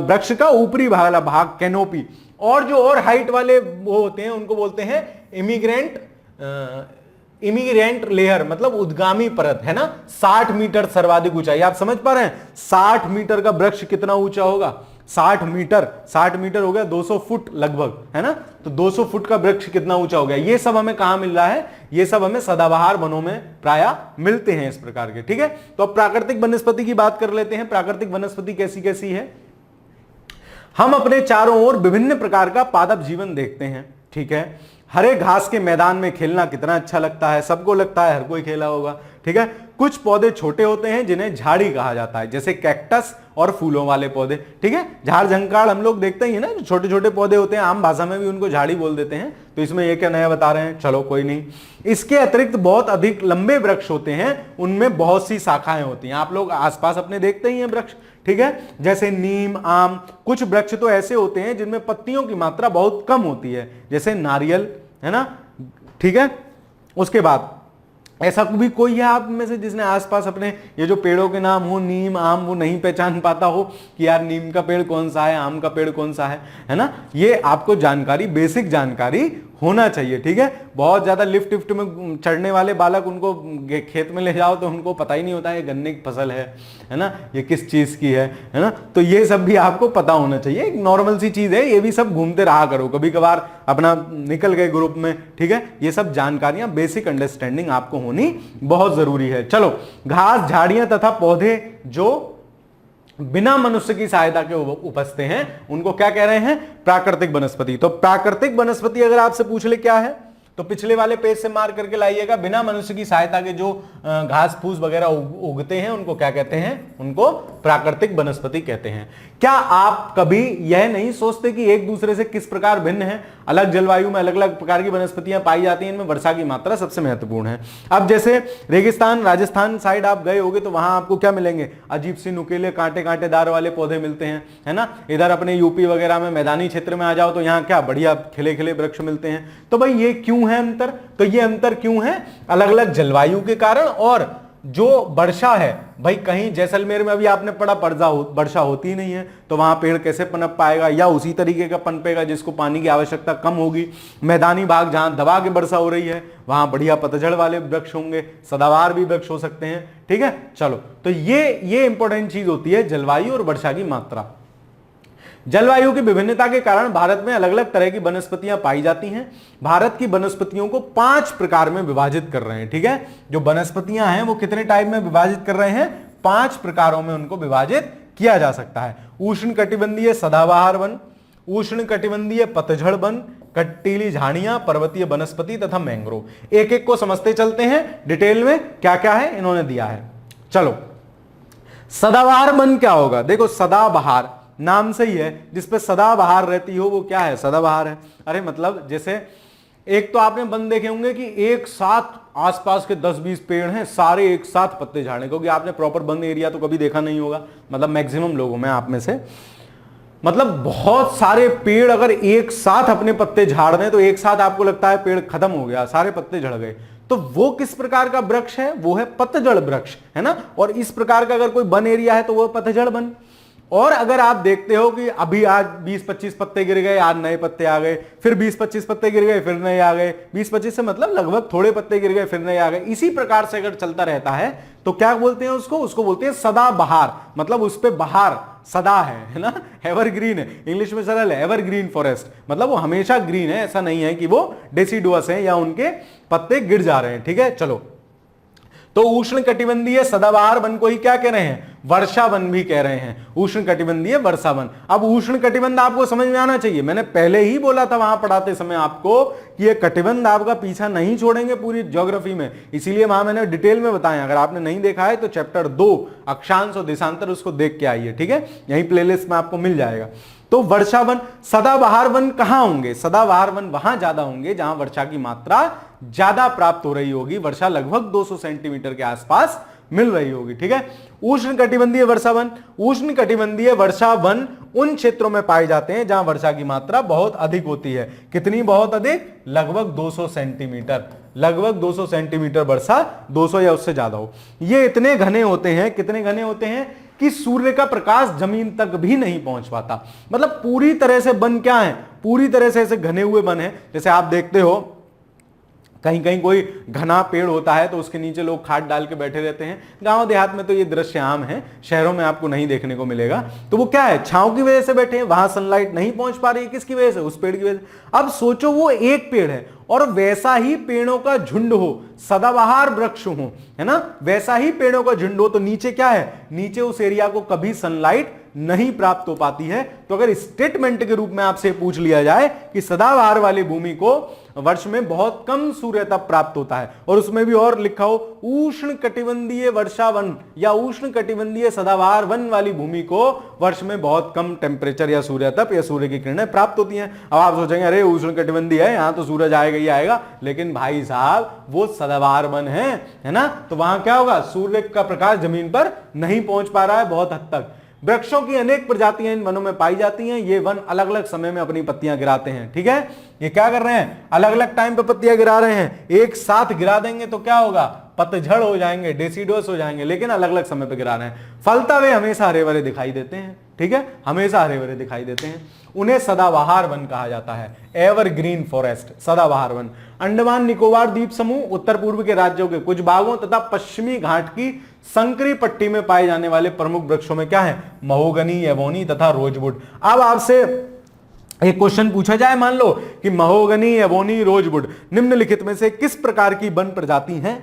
वृक्ष का ऊपरी वाला भाग, कैनोपी। और जो और हाइट वाले वो होते हैं उनको बोलते हैं इमिग्रेंट लेयर, मतलब उद्गामी परत, है ना। 60 मीटर सर्वाधिक ऊंचाई, आप समझ पा रहे हैं 60 मीटर का वृक्ष कितना ऊंचा होगा, 60 मीटर हो गया 200 फुट लगभग, है ना। तो 200 फुट का वृक्ष कितना ऊंचा हो गया। ये सब हमें कहां मिल रहा है, ये सब हमें सदाबहार वनों में प्रायः मिलते हैं इस प्रकार के, ठीक है। तो अब प्राकृतिक वनस्पति की बात कर लेते हैं। प्राकृतिक वनस्पति कैसी कैसी है, हम अपने चारों ओर विभिन्न प्रकार का पादप जीवन देखते हैं, ठीक है। हरे घास के मैदान में खेलना कितना अच्छा लगता है, सबको लगता है, हर कोई खेला होगा, ठीक है। कुछ पौधे छोटे होते हैं जिन्हें झाड़ी कहा जाता है, जैसे कैक्टस और फूलों वाले पौधे, ठीक है। झाड़ झंकाड़ हम लोग देखते ही है ना, जो छोटे छोटे पौधे होते हैं, आम भाषा में भी उनको झाड़ी बोल देते हैं। तो इसमें ये क्या नया बता रहे हैं, चलो कोई नहीं। इसके अतिरिक्त बहुत अधिक लंबे वृक्ष होते हैं, उनमें बहुत सी शाखाएं होती हैं। आप लोग आसपास अपने देखते ही हैं वृक्ष, ठीक है, जैसे नीम, आम। कुछ वृक्ष तो ऐसे होते हैं जिनमें पत्तियों की मात्रा बहुत कम होती है, जैसे नारियल, है ना, ठीक है। उसके बाद ऐसा भी कोई है आप में से जिसने आसपास अपने ये जो पेड़ों के नाम हो, नीम, आम, वो नहीं पहचान पाता हो कि यार नीम का पेड़ कौन सा है, आम का पेड़ कौन सा है ना। ये आपको जानकारी, बेसिक जानकारी होना चाहिए, ठीक है। बहुत ज्यादा लिफ्ट में चढ़ने वाले बालक, उनको खेत में ले जाओ तो उनको पता ही नहीं होता है गन्ने की फसल है ना, ये किस चीज की है ना। तो ये सब भी आपको पता होना चाहिए, एक नॉर्मल सी चीज है, ये भी सब घूमते रहा करो, कभी कभार अपना निकल गए ग्रुप में, ठीक है। ये सब जानकारियां, बेसिक अंडरस्टैंडिंग आपको होनी बहुत जरूरी है। चलो, घास, झाड़ियां तथा पौधे जो बिना मनुष्य की सहायता के उपजते हैं, उनको क्या कह रहे हैं? प्राकृतिक वनस्पति। तो प्राकृतिक वनस्पति अगर आपसे पूछ ले क्या है, तो पिछले वाले पेज से मार करके लाइएगा। बिना मनुष्य की सहायता के जो घास फूस वगैरह उगते हैं उनको क्या कहते हैं? उनको प्राकृतिक वनस्पति कहते हैं। क्या आप कभी यह नहीं सोचते कि एक दूसरे से किस प्रकार भिन्न है? अलग जलवायु में अलग अलग प्रकार की वनस्पतियां पाई जाती हैं, इनमें वर्षा की मात्रा सबसे महत्वपूर्ण है। अब जैसे रेगिस्तान राजस्थान साइड आप गए होगे तो वहां आपको क्या मिलेंगे? अजीब सी नुकीले कांटे कांटेदार वाले पौधे मिलते हैं, है ना। इधर अपने यूपी वगैरह में मैदानी क्षेत्र में आ जाओ तो यहाँ क्या बढ़िया खिले खिले वृक्ष मिलते हैं। तो भाई ये क्यों है अंतर? तो ये अंतर क्यों है? अलग अलग जलवायु के कारण। और जो वर्षा है भाई, कहीं जैसलमेर में अभी आपने पढ़ा वर्षा होती ही नहीं है, तो वहां पेड़ कैसे पनप पाएगा? या उसी तरीके का पनपेगा जिसको पानी की आवश्यकता कम होगी। मैदानी भाग जहां दबा के वर्षा हो रही है वहां बढ़िया पतझड़ वाले वृक्ष होंगे, सदाबहार भी वृक्ष हो सकते हैं। ठीक है, चलो, तो ये इंपॉर्टेंट चीज होती है जलवायु और वर्षा की मात्रा। जलवायु की विभिन्नता के कारण भारत में अलग अलग तरह की वनस्पतियां पाई जाती हैं। भारत की वनस्पतियों को 5 प्रकार में विभाजित कर रहे हैं। ठीक है, जो वनस्पतियां हैं वो कितने टाइप में विभाजित कर रहे हैं? 5 प्रकारों में उनको विभाजित किया जा सकता है। उष्ण कटिबंधीय सदाबहार वन, उष्ण कटिबंधीय पतझड़ वन, कटीली झाड़ियां, पर्वतीय वनस्पति तथा मैंग्रोव। एक एक को समझते चलते हैं डिटेल में क्या क्या है इन्होंने दिया है। चलो, सदाबहार वन क्या होगा? देखो, सदाबहार नाम से ही है, जिसपे सदाबहार रहती हो वो क्या है? सदाबहार है। अरे मतलब जैसे एक तो आपने वन देखे होंगे कि एक साथ आसपास के 10-20 पेड़ हैं, सारे एक साथ पत्ते झाड़ने, क्योंकि आपने प्रॉपर वन एरिया तो कभी देखा नहीं होगा, मतलब मैक्सिमम लोगों में आप में से, मतलब बहुत सारे पेड़ अगर एक साथ अपने पत्ते झाड़ दें तो एक साथ आपको लगता है पेड़ खत्म हो गया, सारे पत्ते झड़ गए। तो वो किस प्रकार का वृक्ष है? वो है पतझड़ वृक्ष, है ना। और इस प्रकार का अगर कोई वन एरिया है तो वो पतझड़ वन। और अगर आप देखते हो कि अभी आज 20-25 पत्ते गिर गए, आज नए पत्ते आ गए, फिर 20-25 पत्ते गिर गए, फिर नए आ गए, 20-25 से मतलब लगभग थोड़े पत्ते गिर गए, फिर नए आ गए, इसी प्रकार से अगर चलता रहता है तो क्या बोलते हैं उसको बोलते हैं सदाबहार। मतलब उस पे बहार सदा है ना, एवरग्रीन है, इंग्लिश में सरल है, एवरग्रीन फॉरेस्ट, मतलब वो हमेशा ग्रीन है, ऐसा नहीं है कि वो डेसिडुअस है या उनके पत्ते गिर जा रहे हैं। ठीक है, चलो, तो उष्ण कटिबंधीय सदाबहार वन को ही क्या कह रहे हैं? वर्षा वन भी कह रहे हैं, उष्ण कटिबंधीय वर्षा वन। अब उष्ण कटिबंध आपको समझ में आना चाहिए, मैंने पहले ही बोला था वहां पढ़ाते समय आपको कि ये कटिबंध आपका पीछा नहीं छोड़ेंगे पूरी ज्योग्राफी में, इसीलिए वहां मैंने डिटेल में बताया। अगर आपने नहीं देखा है तो चैप्टर 2 अक्षांश और देशांतर उसको देख के आइए। ठीक है, यही प्लेलिस्ट में आपको मिल जाएगा। तो वर्षा वन, सदाबहार वन कहां होंगे? सदाबहार वन वहां ज्यादा होंगे जहां वर्षा की मात्रा ज्यादा प्राप्त हो रही होगी, वर्षा लगभग 200 सेंटीमीटर के आसपास मिल रही होगी। ठीक है, उष्ण कटिबंधीय वर्षा वन, उष्ण कटिबंधीय वर्षा वन उन क्षेत्रों में पाए जाते हैं जहां वर्षा की मात्रा बहुत अधिक होती है। कितनी बहुत अधिक? लगभग 200 सेंटीमीटर, लगभग 200 सेंटीमीटर वर्षा, 200 या उससे ज्यादा हो। ये इतने घने होते हैं, कितने घने होते हैं कि सूर्य का प्रकाश जमीन तक भी नहीं पहुंच पाता। मतलब पूरी तरह से वन क्या है? पूरी तरह से ऐसे घने हुए वन है। जैसे आप देखते हो कहीं कहीं कोई घना पेड़ होता है तो उसके नीचे लोग खाट डाल के बैठे रहते हैं। गांव देहात में तो ये दृश्य आम है, शहरों में आपको नहीं देखने को मिलेगा। तो वो क्या है? छांव की वजह से बैठे हैं, वहां सनलाइट नहीं पहुंच पा रही है, किसकी वजह से? उस पेड़ की वजह से। अब सोचो वो एक पेड़ है और वैसा ही पेड़ों का झुंड हो, सदाबहार वृक्ष हो, है ना, वैसा ही पेड़ों का झुंड हो, तो नीचे क्या है? नीचे उस एरिया को कभी सनलाइट नहीं प्राप्त हो पाती है। तो अगर स्टेटमेंट के रूप में आपसे पूछ लिया जाए कि सदाबहार वाली भूमि को वर्ष में बहुत कम सूर्य ताप प्राप्त होता है, और उसमें भी और लिखा हो उष्ण कटिबंधीय वर्षा वन या उष्ण कटिबंधीय सदाबहार वन वाली भूमि को वर्ष में बहुत कम टेम्परेचर या सूर्य ताप या सूर्य की किरणें प्राप्त होती हैं। अब आप सोचेंगे अरे उष्ण कटिबंधीय है, यहां तो सूरज आएगा ही आएगा, लेकिन भाई साहब वो सदाबहार वन है ना, तो वहां क्या होगा? सूर्य का प्रकाश जमीन पर नहीं पहुंच पा रहा है बहुत हद तक। वृक्षों की अनेक प्रजातियां इन वनों में पाई जाती हैं। ये वन अलग अलग समय में अपनी पत्तियां गिराते हैं। ठीक है, ये क्या कर रहे हैं? अलग अलग टाइम पे पत्तियां गिरा रहे हैं। एक साथ गिरा देंगे तो क्या होगा? पतझड़ हो जाएंगे, डेसिडुअस हो जाएंगे, लेकिन अलग अलग समय पे गिरा रहे हैं। फलता वे हमेशा हरे भरे दिखाई देते हैं। ठीक है, हमेशा हरे भरे दिखाई देते हैं। उन्हें सदाबहार वन कहा जाता है, एवरग्रीन फॉरेस्ट, सदाबहार वन। अंडमान निकोबार द्वीप समूह, उत्तर पूर्व के राज्यों के कुछ भागों तथा पश्चिमी घाट की संकरी पट्टी में पाए जाने वाले प्रमुख वृक्षों में क्या है? महोगनी, एवोनी तथा रोजवुड। अब आपसे एक क्वेश्चन पूछा जाए, मान लो कि महोगनी, एवोनी, रोजवुड निम्नलिखित में से किस प्रकार की वन प्रजाति है?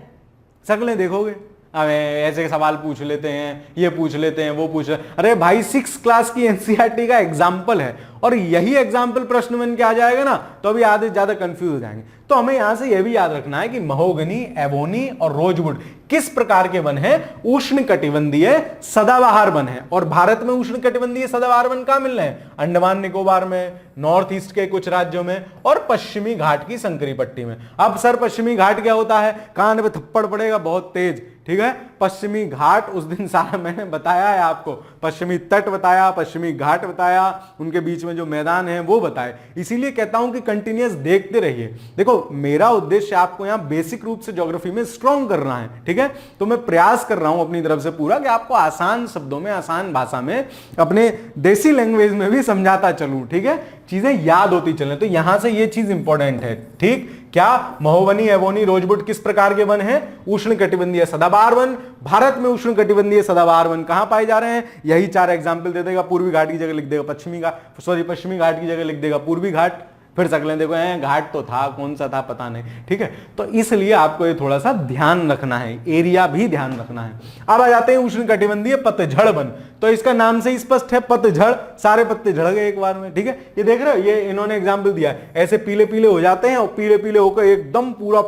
शक्लें देखोगे हमें ऐसे सवाल पूछ लेते हैं, ये पूछ लेते हैं, वो पूछ लेते हैं। अरे भाई 6 क्लास की एनसीईआरटी का एग्जाम्पल है और यही एग्जाम्पल प्रश्न बन के आ जाएगा ना तो अभी आधे ज्यादा कंफ्यूज हो जाएंगे। तो हमें यहां से यह भी याद रखना है कि महोगनी, एबोनी और रोजवुड किस प्रकार के वन है? उष्ण कटिबंधीय सदाबहार वन है। और भारत में उष्ण कटिबंधीय सदाबहार वन कहां मिल रहे हैं? अंडमान निकोबार में, नॉर्थ ईस्ट के कुछ राज्यों में और पश्चिमी घाट की संकरी पट्टी में। अब सर पश्चिमी घाट क्या होता है? कान पे थप्पड़ पड़ेगा बहुत तेज, ठीक है। पश्चिमी घाट उस दिन सारा मैंने बताया है आपको, पश्चिमी तट बताया, पश्चिमी घाट बताया, उनके बीच में जो मैदान है वो बताए। इसीलिए कहता हूं कि कंटिन्यूअस देखते रहिए। देखो मेरा उद्देश्य आपको यहां बेसिक रूप से ज्योग्राफी में स्ट्रॉन्ग करना है, ठीक है। तो मैं प्रयास कर रहा हूं अपनी तरफ से पूरा कि आपको आसान शब्दों में, आसान भाषा में, अपने देसी लैंग्वेज में भी समझाता चलूं, ठीक है, चीजें याद होती चलें। तो यहां से ये चीज इंपॉर्टेंट है, ठीक। क्या? महोवनी, एबोनी, रोजवुड किस प्रकार के वन हैं? उष्ण कटिबंधीय सदाबहार वन। भारत में उष्ण कटिबंधीय सदाबहार वन कहां पाए जा रहे हैं? यही 4 एग्जाम्पल दे देगा। पूर्वी घाट की जगह लिख देगा पश्चिमी घाट की जगह लिख देगा पूर्वी घाट, फिर सकलें देखो घाट तो था, कौन सा था पता नहीं, ठीक है। तो इसलिए आपको ये थोड़ा सा ध्यान रखना है, एरिया भी ध्यान रखना है। अब आ जाते हैं उष्ण कटिबंधीय पतझड़ वन। तो इसका नाम से ही स्पष्ट है, पतझड़, सारे पत्ते झड़ गए एक बार में, ठीक है। ये देख रहे हो, ये इन्होंने एग्जाम्पल दिया है, ऐसे पीले पीले हो जाते हैं और पीले पीले होकर एकदम पूरा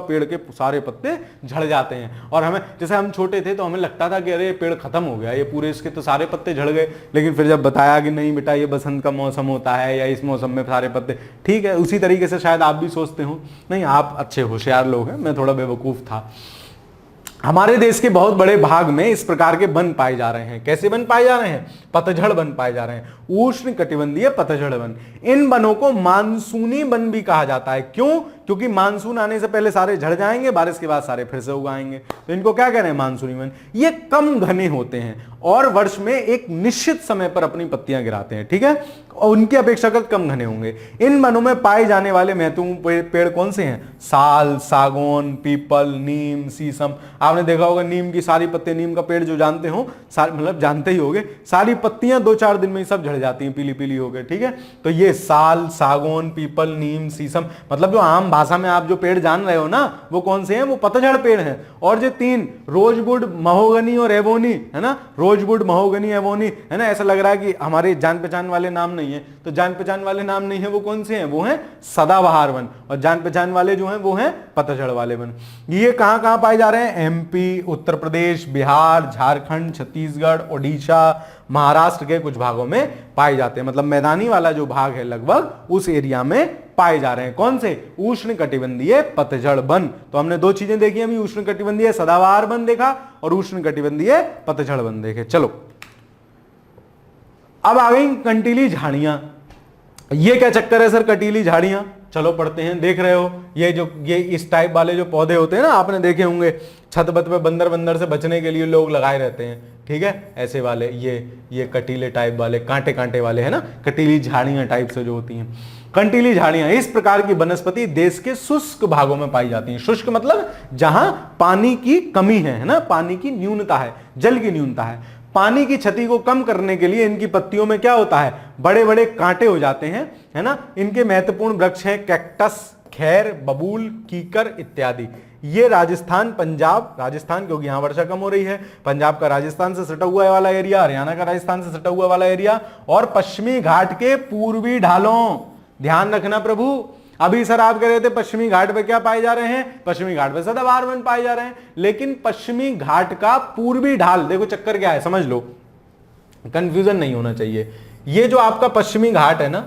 पेड़ के सारे पत्ते झड़ जाते हैं। और हमें, जैसे हम छोटे थे तो हमें लगता था कि अरे पेड़ खत्म हो गया, ये पूरे इसके तो सारे पत्ते झड़ गए। लेकिन फिर जब बताया कि नहीं बेटा ये बसंत का मौसम होता है या इस मौसम में सारे पत्ते, ठीक है। उसी तरीके से शायद आप भी सोचते हो। नहीं, आप अच्छे होशियार लोग हैं, मैं थोड़ा बेवकूफ था। हमारे देश के बहुत बड़े भाग में इस प्रकार के वन पाए जा रहे हैं। कैसे वन पाए जा रहे हैं? पतझड़ वन पाए जा रहे हैं, उष्ण कटिबंधीय पतझड़ वन। इन वनों को मानसूनी वन भी कहा जाता है। क्यों? क्योंकि मानसून आने से पहले सारे झड़ जाएंगे, बारिश के बाद सारे फिर से उगाएंगे। तो इनको क्या कह रहे हैं? मानसूनी वन। ये कम घने होते हैं और वर्ष में एक निश्चित समय पर अपनी पत्तियां गिराते हैं, ठीक है, और उनकी अपेक्षाकृत कम घने होंगे। इन वनों में पाए जाने वाले महत्वपूर्ण पेड़ कौन से हैं? साल, सागौन, पीपल, नीम, शीशम। आपने देखा होगा नीम की सारी पत्ते, नीम का पेड़ जो जानते हो, मतलब जानते ही होंगे, सारी पत्तियां 2-4 दिन में ही सब झड़ जाती हैं, पीली पीली हो गए, ठीक है। तो ये साल, सागौन, पीपल, नीम, शीशम, मतलब जो आम भाषा में आप जो पेड़ जान रहे हो ना, वो कौन से हैं? वो पतझड़ पेड़ हैं। और जो 3 रोजवुड, महोगनी और एबोनी है ना, रोजवुड, महोगनी, एबोनी, है ना। ऐसा लग रहा है कि हमारे जान पहचान वाले नाम नहीं है, तो जान पहचान वाले नाम नहीं है, वो कौन से हैं? वो हैं सदाबहार वन। और जान पहचान वाले जो हैं वो हैं पतझड़ वाले वन। ये कहां कहां पाए जा रहे हैं? एमपी, उत्तर प्रदेश, बिहार, झारखंड, छत्तीसगढ़, ओडिशा, महाराष्ट्र के कुछ भागों में पाए जाते हैं। मतलब मैदानी वाला जो भाग है लगभग उस एरिया में पाए जा रहे हैं। कौन से? उष्ण कटिबंधीय पतझड़ वन। तो हमने 2 चीजें देखी अभी, उष्ण कटिबंधीय सदाबहार वन देखा और उष्ण कटिबंधीय पतझड़ वन देखे। चलो अब आ गई कंटीली झाड़ियां। ये क्या चक्कर है सर, कंटीली झाड़ियां? चलो पढ़ते हैं। देख रहे हो ये इस टाइप वाले जो पौधे होते हैं ना, आपने देखे होंगे छत बत पे बंदर से बचने के लिए लोग लगाए रहते हैं, ठीक है, ऐसे वाले ये कटीले टाइप वाले, कांटे कांटे वाले, है ना, कटीली झाड़ियां टाइप से जो होती हैं। कंटीली झाड़ियां, इस प्रकार की वनस्पति देश के शुष्क भागों में पाई जाती हैं। शुष्क मतलब जहां पानी की कमी है ना, पानी की न्यूनता है, जल की न्यूनता है। पानी की क्षति को कम करने के लिए इनकी पत्तियों में क्या होता है? बड़े बड़े कांटे हो जाते हैं, है ना। इनके महत्वपूर्ण वृक्ष हैं कैक्टस, खैर, बबूल, कीकर इत्यादि। ये राजस्थान, पंजाब, राजस्थान क्योंकि यहां वर्षा कम हो रही है, पंजाब का राजस्थान से सटा हुआ वाला एरिया, हरियाणा का राजस्थान से सटा हुआ वाला एरिया और पश्चिमी घाट के पूर्वी ढालों। ध्यान रखना प्रभु, अभी सर आप कह रहे थे पश्चिमी घाट पे क्या पाए जा रहे हैं? पश्चिमी घाट पे सदाबहार वन पाए जा रहे हैं, लेकिन पश्चिमी घाट का पूर्वी ढाल, देखो चक्कर क्या है समझ लो, कंफ्यूजन नहीं होना चाहिए। ये जो आपका पश्चिमी घाट है ना,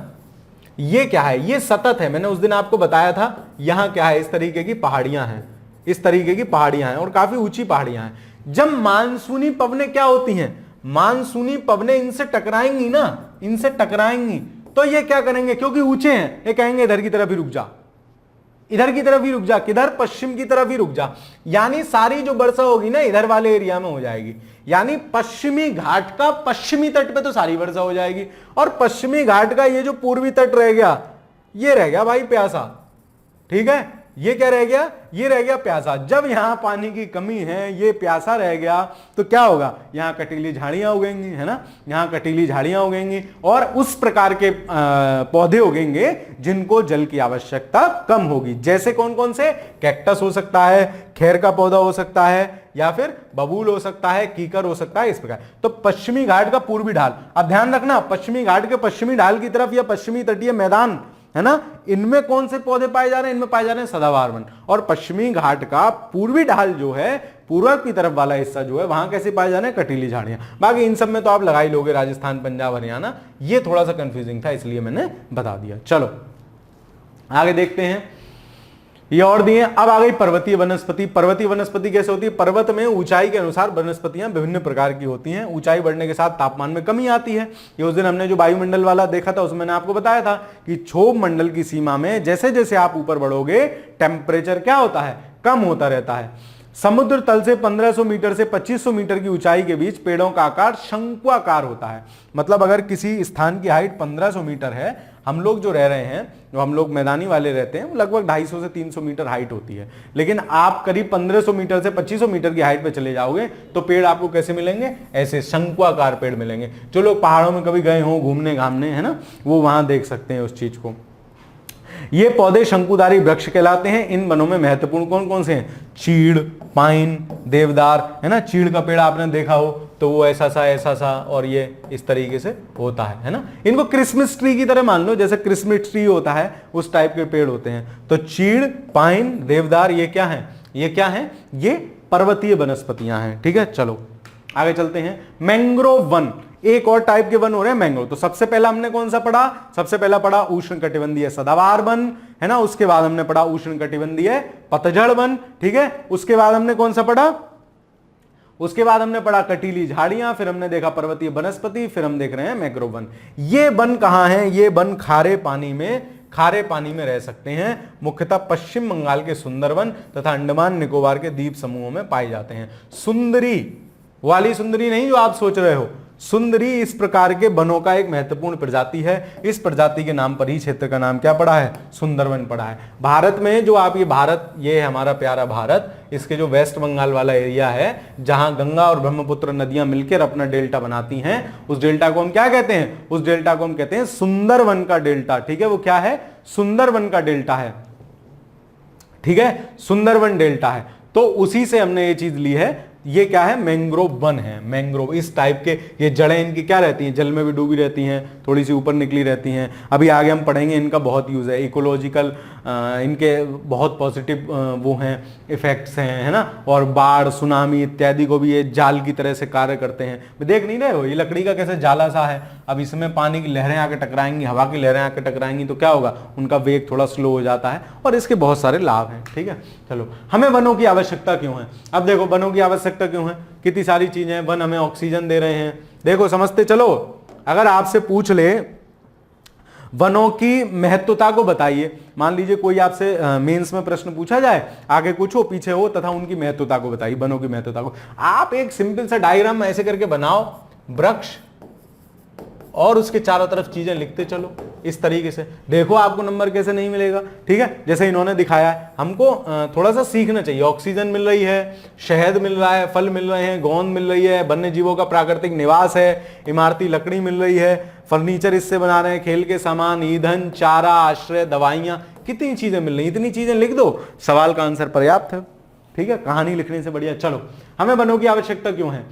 ये क्या है? ये सतत है। मैंने उस दिन आपको बताया था, यहां क्या है, इस तरीके की पहाड़ियां हैं, इस तरीके की पहाड़ियां हैं और काफी ऊंची पहाड़ियां हैं। जब मानसूनी पवनें क्या होती हैं? मानसूनी पवनें इनसे टकराएंगी ना, इनसे टकराएंगी तो ये क्या करेंगे? क्योंकि ऊंचे हैं, ये कहेंगे इधर की तरफ ही रुक जा, इधर की तरफ ही रुक जा, किधर? पश्चिम की तरफ ही रुक जा। यानी सारी जो वर्षा होगी ना इधर वाले एरिया में हो जाएगी। यानी पश्चिमी घाट का पश्चिमी तट पे तो सारी वर्षा हो जाएगी और पश्चिमी घाट का ये जो पूर्वी तट रह गया, ये रह गया भाई प्यासा, ठीक है। ये क्या रह गया? ये रह गया प्यासा। जब यहां पानी की कमी है, ये प्यासा रह गया, तो क्या होगा? यहां कटीली झाड़ियां उगेंगी, है ना, यहां कटीली झाड़ियां उगेंगी और उस प्रकार के पौधे उगेंगे जिनको जल की आवश्यकता कम होगी। जैसे कौन कौन से? कैक्टस हो सकता है, खैर का पौधा हो सकता है, या फिर बबूल हो सकता है, कीकर हो सकता है, इस प्रकार। तो पश्चिमी घाट का पूर्वी ढाल, अब ध्यान रखना पश्चिमी घाट के पश्चिमी ढाल की तरफ या पश्चिमी तटीय मैदान है ना, इनमें कौन से पौधे पाए जा रहे हैं, इनमें पाए जा रहे हैं सदाबहार वन। और पश्चिमी घाट का पूर्वी ढाल जो है, पूर्व की तरफ वाला हिस्सा जो है, वहां कैसे पाए जा रहे हैं, कटीली झाड़ियां। बाकी इन सब में तो आप लगा ही लोगे, राजस्थान, पंजाब, हरियाणा। ये थोड़ा सा कंफ्यूजिंग था इसलिए मैंने बता दिया। चलो आगे देखते हैं, ये और दिए। अब आ गई पर्वतीय वनस्पति। पर्वतीय वनस्पति कैसे होती है, पर्वत में ऊंचाई के अनुसार वनस्पतियां विभिन्न प्रकार की होती हैं। ऊंचाई बढ़ने के साथ तापमान में कमी आती है। ये उस दिन हमने जो वायुमंडल वाला देखा था उसमें मैंने आपको बताया था कि क्षोभ मंडल की सीमा में जैसे जैसे आप ऊपर बढ़ोगे टेम्परेचर क्या होता है, कम होता रहता है। समुद्र तल से 1500 मीटर से 2500 मीटर की ऊंचाई के बीच पेड़ों का आकार शंक्वाकार होता है। मतलब अगर किसी स्थान की हाइट 1500 मीटर है, हम लोग जो रह रहे हैं, जो हम लोग मैदानी वाले रहते हैं, लगभग 250 से 300 मीटर हाइट होती है। लेकिन आप करीब 1500 मीटर से 2500 मीटर की हाइट पे चले जाओगे तो पेड़ आपको कैसे मिलेंगे, ऐसे शंक्वाकार पेड़ मिलेंगे। जो लोग पहाड़ों में कभी गए हों घूमने घामने, है ना, वो वहां देख सकते हैं उस चीज को। ये पौधे शंकुधारी वृक्ष कहलाते हैं। इन वनों में महत्वपूर्ण कौन कौन से हैं, चीड़, पाइन, देवदार, है ना। चीड़ का पेड़ आपने देखा हो तो वो ऐसा सा और ये इस तरीके से होता है ना। इनको क्रिसमस ट्री की तरह मान लो, जैसे क्रिसमस ट्री होता है उस टाइप के पेड़ होते हैं। तो चीड़, पाइन, देवदार ये क्या है, ये क्या है, ये पर्वतीय वनस्पतियां हैं। ठीक है, चलो आगे चलते हैं। मैंग्रोव वन, एक और टाइप के वन हो रहे हैं मैंग्रोव। तो सबसे पहला हमने कौन सा पढ़ा, सबसे पहला पढ़ा उष्णकटिबंधीय सदाबहार वन, है ना। उसके बाद हमने पढ़ा उष्णकटिबंधीय पतझड़ वन, ठीक है। उसके बाद हमने कौन सा पढ़ा, उसके बाद हमने पढ़ा कटीली झाड़ियां, फिर हमने देखा पर्वतीय वनस्पति, फिर हम देख रहे हैं मैंग्रोव वन। ये वन कहां है, ये वन खारे पानी में रह सकते हैं। मुख्यतः पश्चिम बंगाल के सुंदरवन तथा अंडमान निकोबार के द्वीप समूहों में पाए जाते हैं। सुंदरी वाली सुंदरी नहीं जो आप सोच रहे हो, सुंदरी इस प्रकार के वनों का एक महत्वपूर्ण प्रजाति है। इस प्रजाति के नाम पर ही क्षेत्र का नाम क्या पड़ा है, सुंदरवन पड़ा है। भारत में जो आप ये भारत, ये है हमारा प्यारा भारत, इसके जो वेस्ट बंगाल वाला एरिया है जहां गंगा और ब्रह्मपुत्र नदियां मिलकर अपना डेल्टा बनाती हैं, उस डेल्टा को हम क्या कहते हैं, उस डेल्टा को हम कहते हैं सुंदरवन का डेल्टा। ठीक है, वो क्या है, सुंदरवन का डेल्टा है। ठीक है, सुंदरवन डेल्टा है। तो उसी से हमने ये चीज ली है। ये क्या है, मैंग्रोव वन है। मैंग्रोव इस टाइप के, ये जड़ें इनकी क्या रहती हैं, जल में भी डूबी रहती हैं, थोड़ी सी ऊपर निकली रहती हैं। अभी आगे हम पढ़ेंगे, इनका बहुत यूज है, इकोलॉजिकल इनके बहुत पॉजिटिव वो हैं, इफेक्ट्स हैं, है ना। और बाढ़, सुनामी इत्यादि को भी ये जाल की तरह से कार्य करते हैं। देख नहीं रहे हो, ये लकड़ी का कैसे जाला सा है। अब इसमें पानी की लहरें आके टकराएंगी, हवा की लहरें आके टकराएंगी तो क्या होगा, उनका वेग थोड़ा स्लो हो जाता है और इसके बहुत सारे लाभ हैं। ठीक है, चलो हमें वनों की आवश्यकता क्यों है। अब देखो वनों की आवश्यकता क्यों है, कितनी सारी चीजें हैं। वन हमें ऑक्सीजन दे रहे हैं, देखो समझते चलो। अगर आपसे पूछ ले वनों की महत्वता को बताइए, मान लीजिए कोई आपसे मेंस में प्रश्न पूछा जाए, आगे कुछ हो पीछे हो, तथा उनकी महत्वता को बताइए, वनों की महत्वता को। आप एक सिंपल सा डायग्राम ऐसे करके बनाओ, वृक्ष और उसके चारों तरफ चीजें लिखते चलो इस तरीके से, देखो आपको नंबर कैसे नहीं मिलेगा। ठीक है, जैसे इन्होंने दिखाया है। हमको थोड़ा सा सीखना चाहिए। ऑक्सीजन मिल रही है, शहद मिल रहा है, फल मिल रहे हैं, गोंद मिल रही है, वन्य जीवों का प्राकृतिक निवास है, इमारती लकड़ी मिल रही है, फर्नीचर इससे बना रहे हैं, खेल के सामान, ईंधन, चारा, आश्रय, दवाइयां, कितनी चीजें मिल रही, इतनी चीजें लिख दो, सवाल का आंसर पर्याप्त है। ठीक है, कहानी लिखने से बढ़िया। चलो हमें वनों की आवश्यकता क्यों है,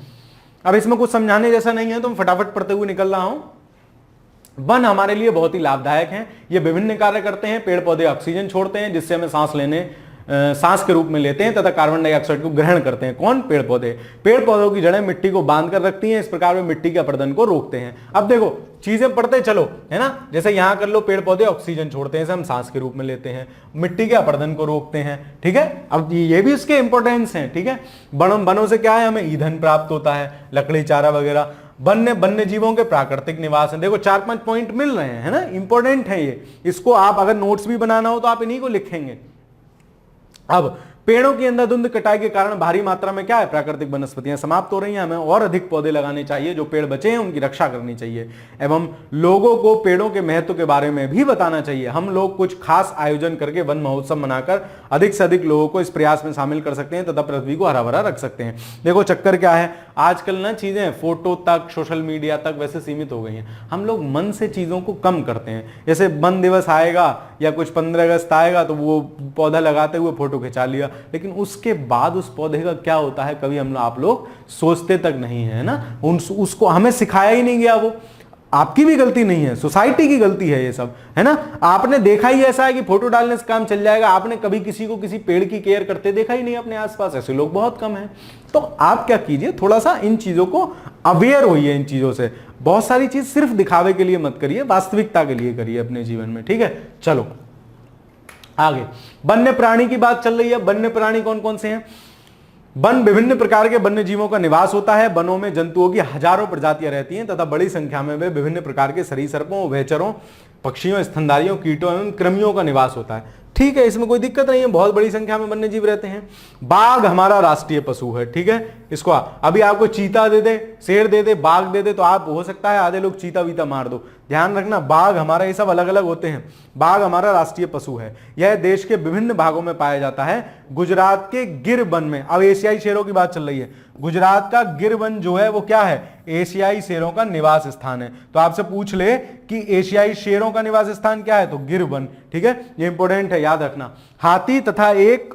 अब इसमें कुछ समझाने जैसा नहीं है तो मैं फटाफट पढ़ते हुए निकल रहा हूं। वन हमारे लिए बहुत ही लाभदायक हैं। ये विभिन्न कार्य करते हैं। पेड़ पौधे ऑक्सीजन छोड़ते हैं जिससे हमें सांस के रूप में लेते हैं तथा कार्बन डाइऑक्साइड को ग्रहण करते हैं। कौन, पेड़ पौधे। पेड़ पौधों की जड़ें मिट्टी को बांध कर रखती हैं, इस प्रकार वे मिट्टी के अपरदन को रोकते हैं। अब देखो चीजें पढ़ते चलो, है ना। जैसे यहां कर लो, पेड़ पौधे ऑक्सीजन छोड़ते हैं, इसे हम सांस के रूप में लेते हैं, मिट्टी के अपरदन को रोकते हैं। ठीक है, अब ये भी उसके इंपॉर्टेंस हैं। ठीक है, वनों से क्या है, हमें ईंधन प्राप्त होता है, लकड़ी, चारा वगैरह। वन्य जीवों के प्राकृतिक निवास हैं। देखो 4-5 पॉइंट मिल रहे हैं, है ना, इंपॉर्टेंट है ये। इसको आप अगर नोट्स भी बनाना हो तो आप इन्हीं को लिखेंगे। अब पेड़ों की अंधाधुंध कटाई के कारण भारी मात्रा में क्या है, प्राकृतिक वनस्पतियां समाप्त हो रही हैं। हमें और अधिक पौधे लगाने चाहिए, जो पेड़ बचे हैं उनकी रक्षा करनी चाहिए, एवं लोगों को पेड़ों के महत्व के बारे में भी बताना चाहिए। हम लोग कुछ खास आयोजन करके वन महोत्सव मनाकर अधिक से अधिक लोगों को इस प्रयास में शामिल कर सकते हैं तथा पृथ्वी को हरा भरा रख सकते हैं। देखो चक्कर क्या है, आजकल ना चीजें फोटो तक, सोशल मीडिया तक वैसे सीमित हो गई हैं। हम लोग मन से चीजों को कम करते हैं। जैसे वन दिवस आएगा या कुछ 15 अगस्त आएगा तो वो पौधा लगाते हुए फोटो खिंचा लिया, लेकिन उसके बाद उस पौधे का क्या होता है कभी हम आप लोग सोचते तक नहीं है ना। उसको हमें सिखाया ही नहीं गया। वो आपकी भी गलती नहीं है, सोसाइटी की गलती है ये सब, है ना। आपने देखा ही ऐसा है कि फोटो डालने से काम चल जाएगा, आपने कभी किसी को किसी पेड़ की केयर करते देखा ही नहीं अपने आसपास, ऐसे लोग बहुत कम हैं। तो आप क्या कीजिए, थोड़ा सा इन चीजों को अवेयर होइए, इन चीजों से। बहुत सारी चीज सिर्फ दिखावे के लिए मत करिए, वास्तविकता के लिए करिए अपने जीवन में, ठीक है। चलो आगे, वन्य प्राणी की बात चल रही है। वन्य प्राणी कौन कौन से हैं? वन विभिन्न प्रकार के वन्य जीवों का निवास होता है। वनों में जंतुओं की हजारों प्रजातियां रहती हैं तथा बड़ी संख्या में वे विभिन्न प्रकार के सरीसृपों, उभयचरों, पक्षियों, स्तनधारियों, कीटों एवं कृमियों का निवास होता है। ठीक है, इसमें कोई दिक्कत नहीं है, बहुत बड़ी संख्या में वन्य जीव रहते हैं। बाघ हमारा राष्ट्रीय पशु है, ठीक है। इसको अभी आपको चीता दे दे, शेर दे दे, बाघ दे दे, तो आप हो सकता है आधे लोग चीता वीता मार दो। ध्यान रखना, बाघ हमारा, ये सब अलग अलग होते हैं। बाघ हमारा राष्ट्रीय पशु है। यह देश के विभिन्न भागों में पाया जाता है। गुजरात के गिर वन में, अब एशियाई शेरों की बात चल रही है, गुजरात का गिर वन जो है वो क्या है? एशियाई शेरों का निवास स्थान है। तो आपसे पूछ ले कि एशियाई शेरों का निवास स्थान क्या है, तो गिर वन, ठीक है। ये इंपॉर्टेंट है, याद रखना। हाथी तथा एक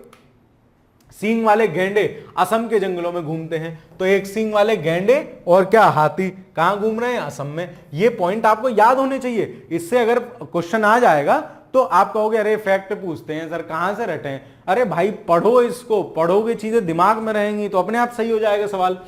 सींग वाले गैंडे असम के जंगलों में घूमते हैं। तो एक सींग वाले गैंडे और क्या, हाथी कहां घूम रहे हैं? असम में। ये पॉइंट आपको याद होने चाहिए। इससे अगर क्वेश्चन आ जाएगा तो आप कहोगे अरे फैक्ट पूछते हैं सर, कहां से रटे हैं? अरे भाई पढ़ो, इसको पढ़ोगे, चीजें दिमाग में रहेंगी तो अपने आप सही हो जाएगा सवाल।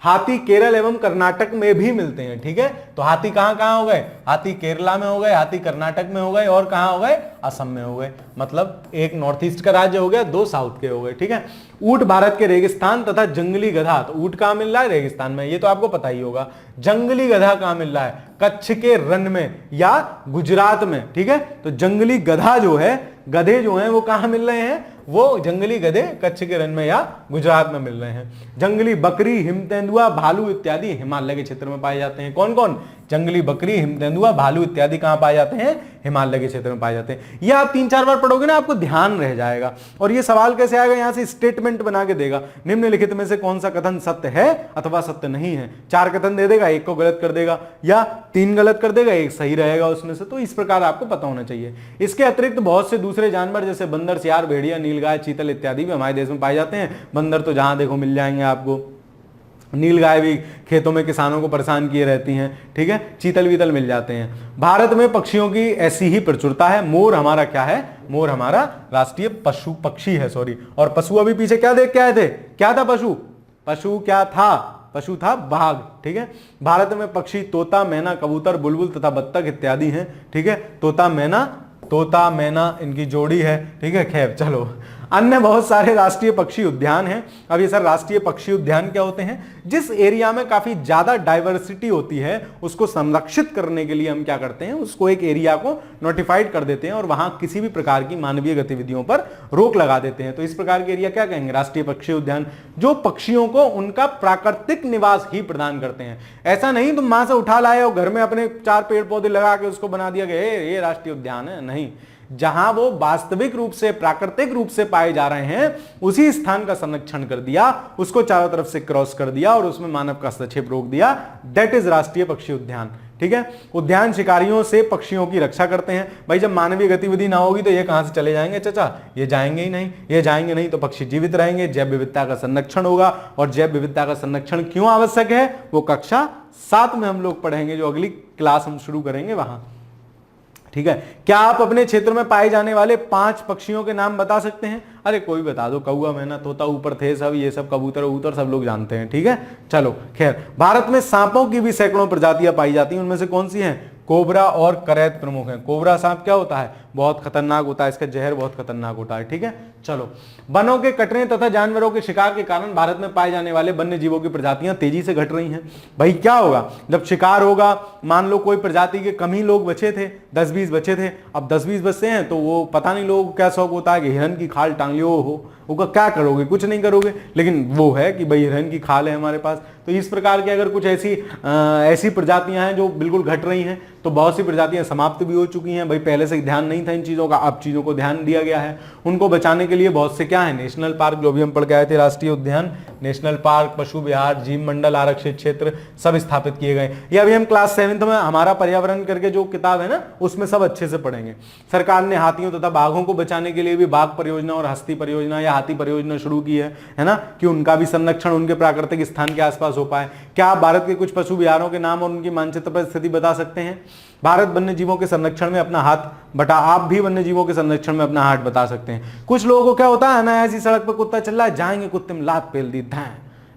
हाथी केरल एवं कर्नाटक में भी मिलते हैं, ठीक है। तो हाथी कहां कहां हो गए? हाथी केरला में हो गए, हाथी कर्नाटक में हो गए, और कहां हो गए? असम में हो गए। मतलब एक नॉर्थ ईस्ट का राज्य हो गया, दो साउथ के हो गए, ठीक है। ऊंट भारत के रेगिस्तान तथा जंगली गधा, तो ऊंट कहां मिल रहा है? रेगिस्तान में, ये तो आपको पता ही होगा। जंगली गधा कहां मिल रहा है? कच्छ के रण में या गुजरात में, ठीक है। तो जंगली गधा जो है, गधे जो हैं वो कहां मिल रहे हैं? वो जंगली गधे कच्छ के रण में या गुजरात में मिल रहे हैं। जंगली बकरी, हिम तेंदुआ, भालू इत्यादि हिमालय के क्षेत्र में पाए जाते हैं। कौन कौन? जंगली बकरी, हिम तेंदुआ, भालू इत्यादि कहां पाए जाते हैं? हिमालय के क्षेत्र में पाए जाते हैं। ये आप 3-4 बार पढ़ोगे ना, आपको ध्यान रह जाएगा। और ये सवाल कैसे आएगा? यहां से स्टेटमेंट बना के देगा, निम्नलिखित में से कौन सा कथन सत्य है अथवा सत्य नहीं है। 4 कथन दे देगा, एक को गलत कर देगा या 3 गलत कर देगा, एक सही रहेगा उसमें से। तो इस प्रकार आपको पता होना चाहिए। इसके अतिरिक्त बहुत से दूसरे जानवर जैसे बंदर, सियार, भेड़िया, नीलगाय, चीतल इत्यादि भी हमारे देश में पाए जाते हैं। बंदर तो जहां देखो मिल जाएंगे आपको। नीलगाय भी खेतों में किसानों को परेशान किए रहती हैं, ठीक है। चीतल वीतल मिल जाते हैं। भारत में पक्षियों की ऐसी ही प्रचुरता है। मोर हमारा क्या है? मोर हमारा राष्ट्रीय पक्षी है, सॉरी। और पशु अभी पीछे क्या देख के आए थे? क्या था पशु? पशु क्या था? पशु था बाघ, ठीक है। भारत में पक्षी तोता, मैना, कबूतर, बुलबुल तथा बत्तख इत्यादि हैं, ठीक है। तोता मैना इनकी जोड़ी है, ठीक है। खैर चलो, अन्य बहुत सारे राष्ट्रीय पक्षी उद्यान हैं। अब ये सर राष्ट्रीय पक्षी उद्यान क्या होते हैं? जिस एरिया में काफी ज्यादा डाइवर्सिटी होती है उसको संरक्षित करने के लिए हम क्या करते हैं? उसको एक एरिया को नोटिफाइड कर देते हैं और वहां किसी भी प्रकार की मानवीय गतिविधियों पर रोक लगा देते हैं। तो इस प्रकार के एरिया क्या कहेंगे? राष्ट्रीय पक्षी उद्यान, जो पक्षियों को उनका प्राकृतिक निवास ही प्रदान करते हैं। ऐसा नहीं तुम वहां से उठा लाए और घर में अपने 4 पेड़ पौधे लगा के उसको बना दिया गया ये राष्ट्रीय उद्यान है, नहीं। जहां वो वास्तविक रूप से, प्राकृतिक रूप से पाए जा रहे हैं, उसी स्थान का संरक्षण कर दिया, उसको चारों तरफ से क्रॉस कर दिया और उसमें मानव का हस्तक्षेप रोक दिया। दैट इज राष्ट्रीय पक्षी उद्यान, ठीक है। उद्यान शिकारियों से पक्षियों की रक्षा करते हैं। भाई जब मानवीय गतिविधि ना होगी तो ये कहां से चले जाएंगे चाचा? ये जाएंगे ही नहीं। ये जाएंगे नहीं तो पक्षी जीवित रहेंगे, जैव विविधता का संरक्षण होगा। और जैव विविधता का संरक्षण क्यों आवश्यक है वो कक्षा 7 में हम लोग पढ़ेंगे, जो अगली क्लास हम शुरू करेंगे वहां, ठीक है। क्या आप अपने क्षेत्र में पाए जाने वाले 5 पक्षियों के नाम बता सकते हैं? अरे कोई बता दो, कौआ, मैना, तोता ऊपर थे सब, ये सब कबूतर वबूतर सब लोग जानते हैं, ठीक है। चलो खैर, भारत में सांपों की भी सैकड़ों प्रजातियां पाई जाती हैं। उनमें से कौन सी हैं? कोबरा और करैत प्रमुख हैं। कोबरा सांप क्या होता है? बहुत खतरनाक होता है, इसका जहर बहुत खतरनाक होता है, ठीक है। चलो, वनों के कटने तथा जानवरों के शिकार के कारण भारत में पाए जाने वाले वन्य जीवों की प्रजातियां तेजी से घट रही हैं। भाई क्या होगा जब शिकार होगा? मान लो कोई प्रजाति के कम ही लोग बचे थे, 10-20 बचे थे, अब 10-20 बचते हैं तो वो पता नहीं लोगों को क्या शौक होता है कि हिरन की खाल टांग लियो हो, वो क्या करोगे? कुछ नहीं करोगे, लेकिन वो है कि भाई हिरन की खाल है हमारे पास। तो इस प्रकार की अगर कुछ ऐसी प्रजातियां हैं जो बिल्कुल घट रही हैं, तो बहुत सी प्रजातियां समाप्त भी हो चुकी हैं। भाई पहले से ध्यान नहीं था इन चीजों का, अब चीजों को ध्यान दिया गया है। उनको बचाने के लिए बहुत से क्या है, नेशनल पार्क जो भी हम पढ़ के आए थे, राष्ट्रीय उद्यान, नेशनल पार्क, पशु विहार, जीव मंडल, आरक्षित क्षेत्र सब स्थापित किए गए। ये अभी हम क्लास 7th में हमारा पर्यावरण करके जो किताब है ना, उसमें सब अच्छे से पढ़ेंगे। सरकार ने हाथियों तथा बाघों को बचाने के लिए भी बाघ परियोजना और हस्ती परियोजना या हाथी परियोजना शुरू की है ना, कि उनका भी संरक्षण उनके प्राकृतिक स्थान के आसपास हो पाए। क्या आप भारत के कुछ पशु विहारों के नाम और उनकी मानचित्र पर स्थिति बता सकते हैं? भारत वन्य जीवों के संरक्षण में अपना हाथ बटा, आप भी वन्य जीवों के संरक्षण में अपना हाथ बता सकते हैं। कुछ लोगों को क्या होता है ना, ऐसी सड़क पर कुत्ता चल रहा है, जाएंगे कुत्ते में लात पेल दी,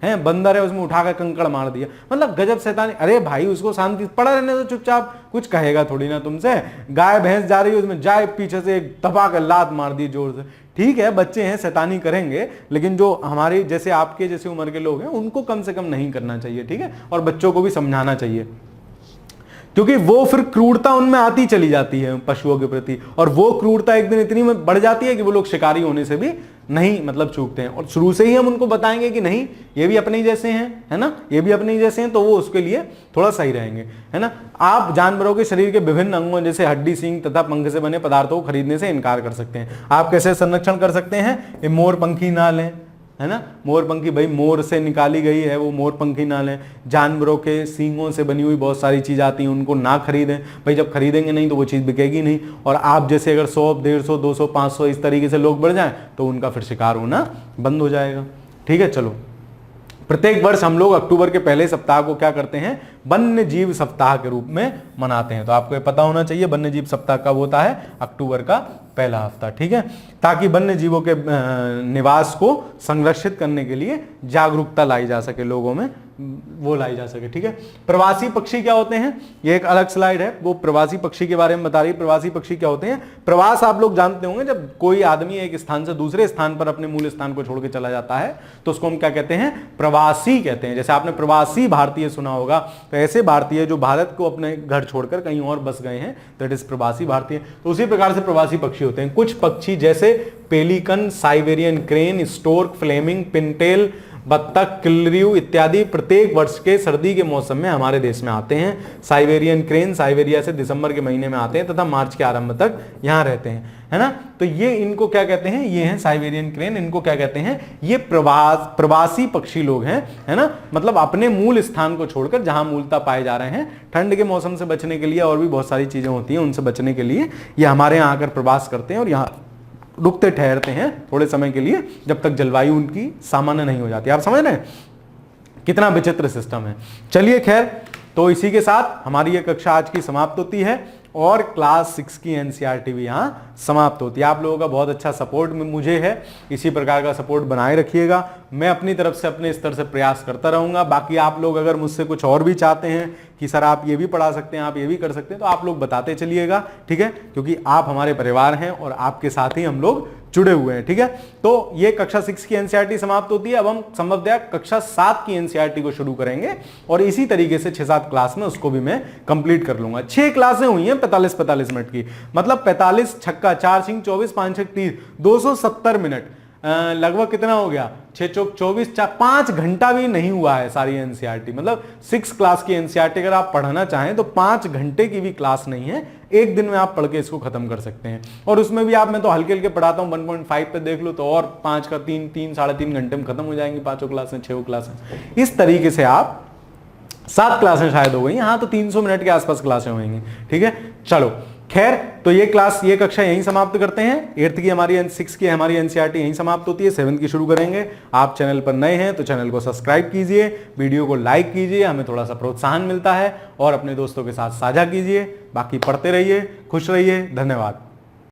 है बंदर है उसमें उठाकर कंकड़ मार दिया, मतलब गजब शैतानी। अरे भाई उसको शांति पड़ा रहने दो चुपचाप, कुछ कहेगा थोड़ी ना तुमसे। गाय भैंस जा रही है उसमें जाए पीछे से दबा कर लात मार दी जोर से, ठीक है बच्चे हैं शैतानी करेंगे, लेकिन जो हमारे जैसे आपके जैसे उम्र के लोग हैं उनको कम से कम नहीं करना चाहिए, ठीक है। और बच्चों को भी समझाना चाहिए, क्योंकि वो फिर क्रूरता उनमें आती चली जाती है पशुओं के प्रति, और वो क्रूरता एक दिन इतनी में बढ़ जाती है कि वो लोग शिकारी होने से भी नहीं मतलब चूकते हैं। और शुरू से ही हम उनको बताएंगे कि नहीं ये भी अपने ही जैसे हैं, है ना, ये भी अपने ही जैसे हैं, तो वो उसके लिए थोड़ा सही रहेंगे, है ना। आप जानवरों के शरीर के विभिन्न अंगों जैसे हड्डी, सींग तथा पंख से बने पदार्थों को खरीदने से इनकार कर सकते हैं। आप कैसे संरक्षण कर सकते हैं? ये मोरपंखी ना लें, है ना, मोरपंखी भाई मोर से निकाली गई है वो मोरपंखी ना लें। जानवरों के सींगों से बनी हुई बहुत सारी चीज आती हैं, उनको ना खरीदें भाई, जब खरीदेंगे नहीं तो वो चीज बिकेगी नहीं। और आप जैसे अगर 100, 150, 200, 500 इस तरीके से लोग बढ़ जाएं तो उनका फिर शिकार होना बंद हो जाएगा, ठीक है। चलो, प्रत्येक वर्ष हम लोग अक्टूबर के पहले सप्ताह को क्या करते हैं, वन्य जीव सप्ताह के रूप में मनाते हैं। तो आपको ये पता होना चाहिए वन्य जीव सप्ताह कब होता है, अक्टूबर का पहला हफ्ता, ठीक है, ताकि वन्य जीवों के निवास को संरक्षित करने के लिए जागरूकता लाई जा सके, लोगों में वो लाई जा सके, ठीक है। प्रवासी पक्षी क्या होते हैं, ये एक अलग स्लाइड है, वो प्रवासी पक्षी के बारे में बता रही है। प्रवासी पक्षी क्या होते हैं? प्रवास आप लोग जानते होंगे, जब कोई आदमी एक स्थान से दूसरे स्थान पर अपने मूल स्थान को छोड़ के चला जाता है तो उसको हम क्या कहते हैं, प्रवासी कहते हैं। जैसे आपने प्रवासी भारतीय सुना होगा, तो ऐसे भारतीय जो भारत को अपने घर छोड़कर कहीं और बस गए हैं, दैट इज प्रवासी भारतीय। तो उसी प्रकार से प्रवासी पक्षी होते हैं। कुछ पक्षी जैसे pelican, Siberian crane, stork, flamingo, pintail, बत्तख, किलरियू इत्यादि प्रत्येक वर्ष के सर्दी के मौसम में हमारे देश में आते हैं। साइबेरियन क्रेन साइबेरिया से दिसंबर के महीने में आते हैं तथा मार्च के आरंभ तक यहाँ रहते हैं, है ना। तो ये इनको क्या कहते हैं, ये हैं साइबेरियन क्रेन, इनको क्या कहते हैं, ये प्रवासी पक्षी लोग हैं, है ना। मतलब अपने मूल स्थान को छोड़कर जहां मूलतः पाए जा रहे हैं, ठंड के मौसम से बचने के लिए और भी बहुत सारी चीजें होती हैं, उनसे बचने के लिए ये हमारे यहाँ आकर प्रवास करते हैं और यहाँ रुकते ठहरते हैं थोड़े समय के लिए, जब तक जलवायु उनकी सामान्य नहीं हो जाती। आप समझ रहे हैं कितना विचित्र सिस्टम है। चलिए खैर, तो इसी के साथ हमारी ये कक्षा आज की समाप्त होती है और क्लास 6 की एनसीईआरटी भी यहाँ समाप्त होती है। आप लोगों का बहुत अच्छा सपोर्ट मुझे है, इसी प्रकार का सपोर्ट बनाए रखिएगा। मैं अपनी तरफ से अपने स्तर से प्रयास करता रहूंगा। बाकी आप लोग अगर मुझसे कुछ और भी चाहते हैं कि सर आप ये भी पढ़ा सकते हैं, आप ये भी कर सकते हैं, तो आप लोग बताते चलिएगा, ठीक है, क्योंकि आप हमारे परिवार हैं और आपके साथ ही हम लोग जुड़े हुए हैं, ठीक है। तो ये कक्षा 6 की एनसीईआरटी समाप्त होती है। अब हम संभवतः कक्षा 7 की एनसीईआरटी को शुरू करेंगे और इसी तरीके से 6-7 क्लास में उसको भी मैं कंप्लीट कर लूंगा। 6 क्लासें हुई हैं 45-45 मिनट की, मतलब 45 छक्का 4 सिंह 24 5 6 30 270 मिनट, लगभग कितना हो गया, 6 चौक 24 5 घंटा भी नहीं हुआ है सारी एनसीईआरटी। मतलब 6 क्लास की एनसीईआरटी अगर आप पढ़ना चाहें तो 5 घंटे की भी क्लास नहीं है, एक दिन में आप पढ़ के इसको खत्म कर सकते हैं। और उसमें भी मैं तो हल्के हल्के पढ़ाता हूँ, 1.5 पे देख लो तो और 5 का 3 साढ़े 3 घंटे में खत्म हो जाएंगी 5 क्लासें 6 क्लासें। इस तरीके से आप 7 क्लासें शायद हो गई, हाँ तो 300 मिनट के आसपास क्लासें होंगी, ठीक है। चलो खैर, तो ये कक्षा यहीं समाप्त करते हैं। 8th की हमारी 6 की हमारी एनसीईआरटी यहीं समाप्त होती है, 7th की शुरू करेंगे। आप चैनल पर नए हैं तो चैनल को सब्सक्राइब कीजिए, वीडियो को लाइक कीजिए, हमें थोड़ा सा प्रोत्साहन मिलता है, और अपने दोस्तों के साथ साझा कीजिए। बाकी पढ़ते रहिए, खुश रहिए, धन्यवाद।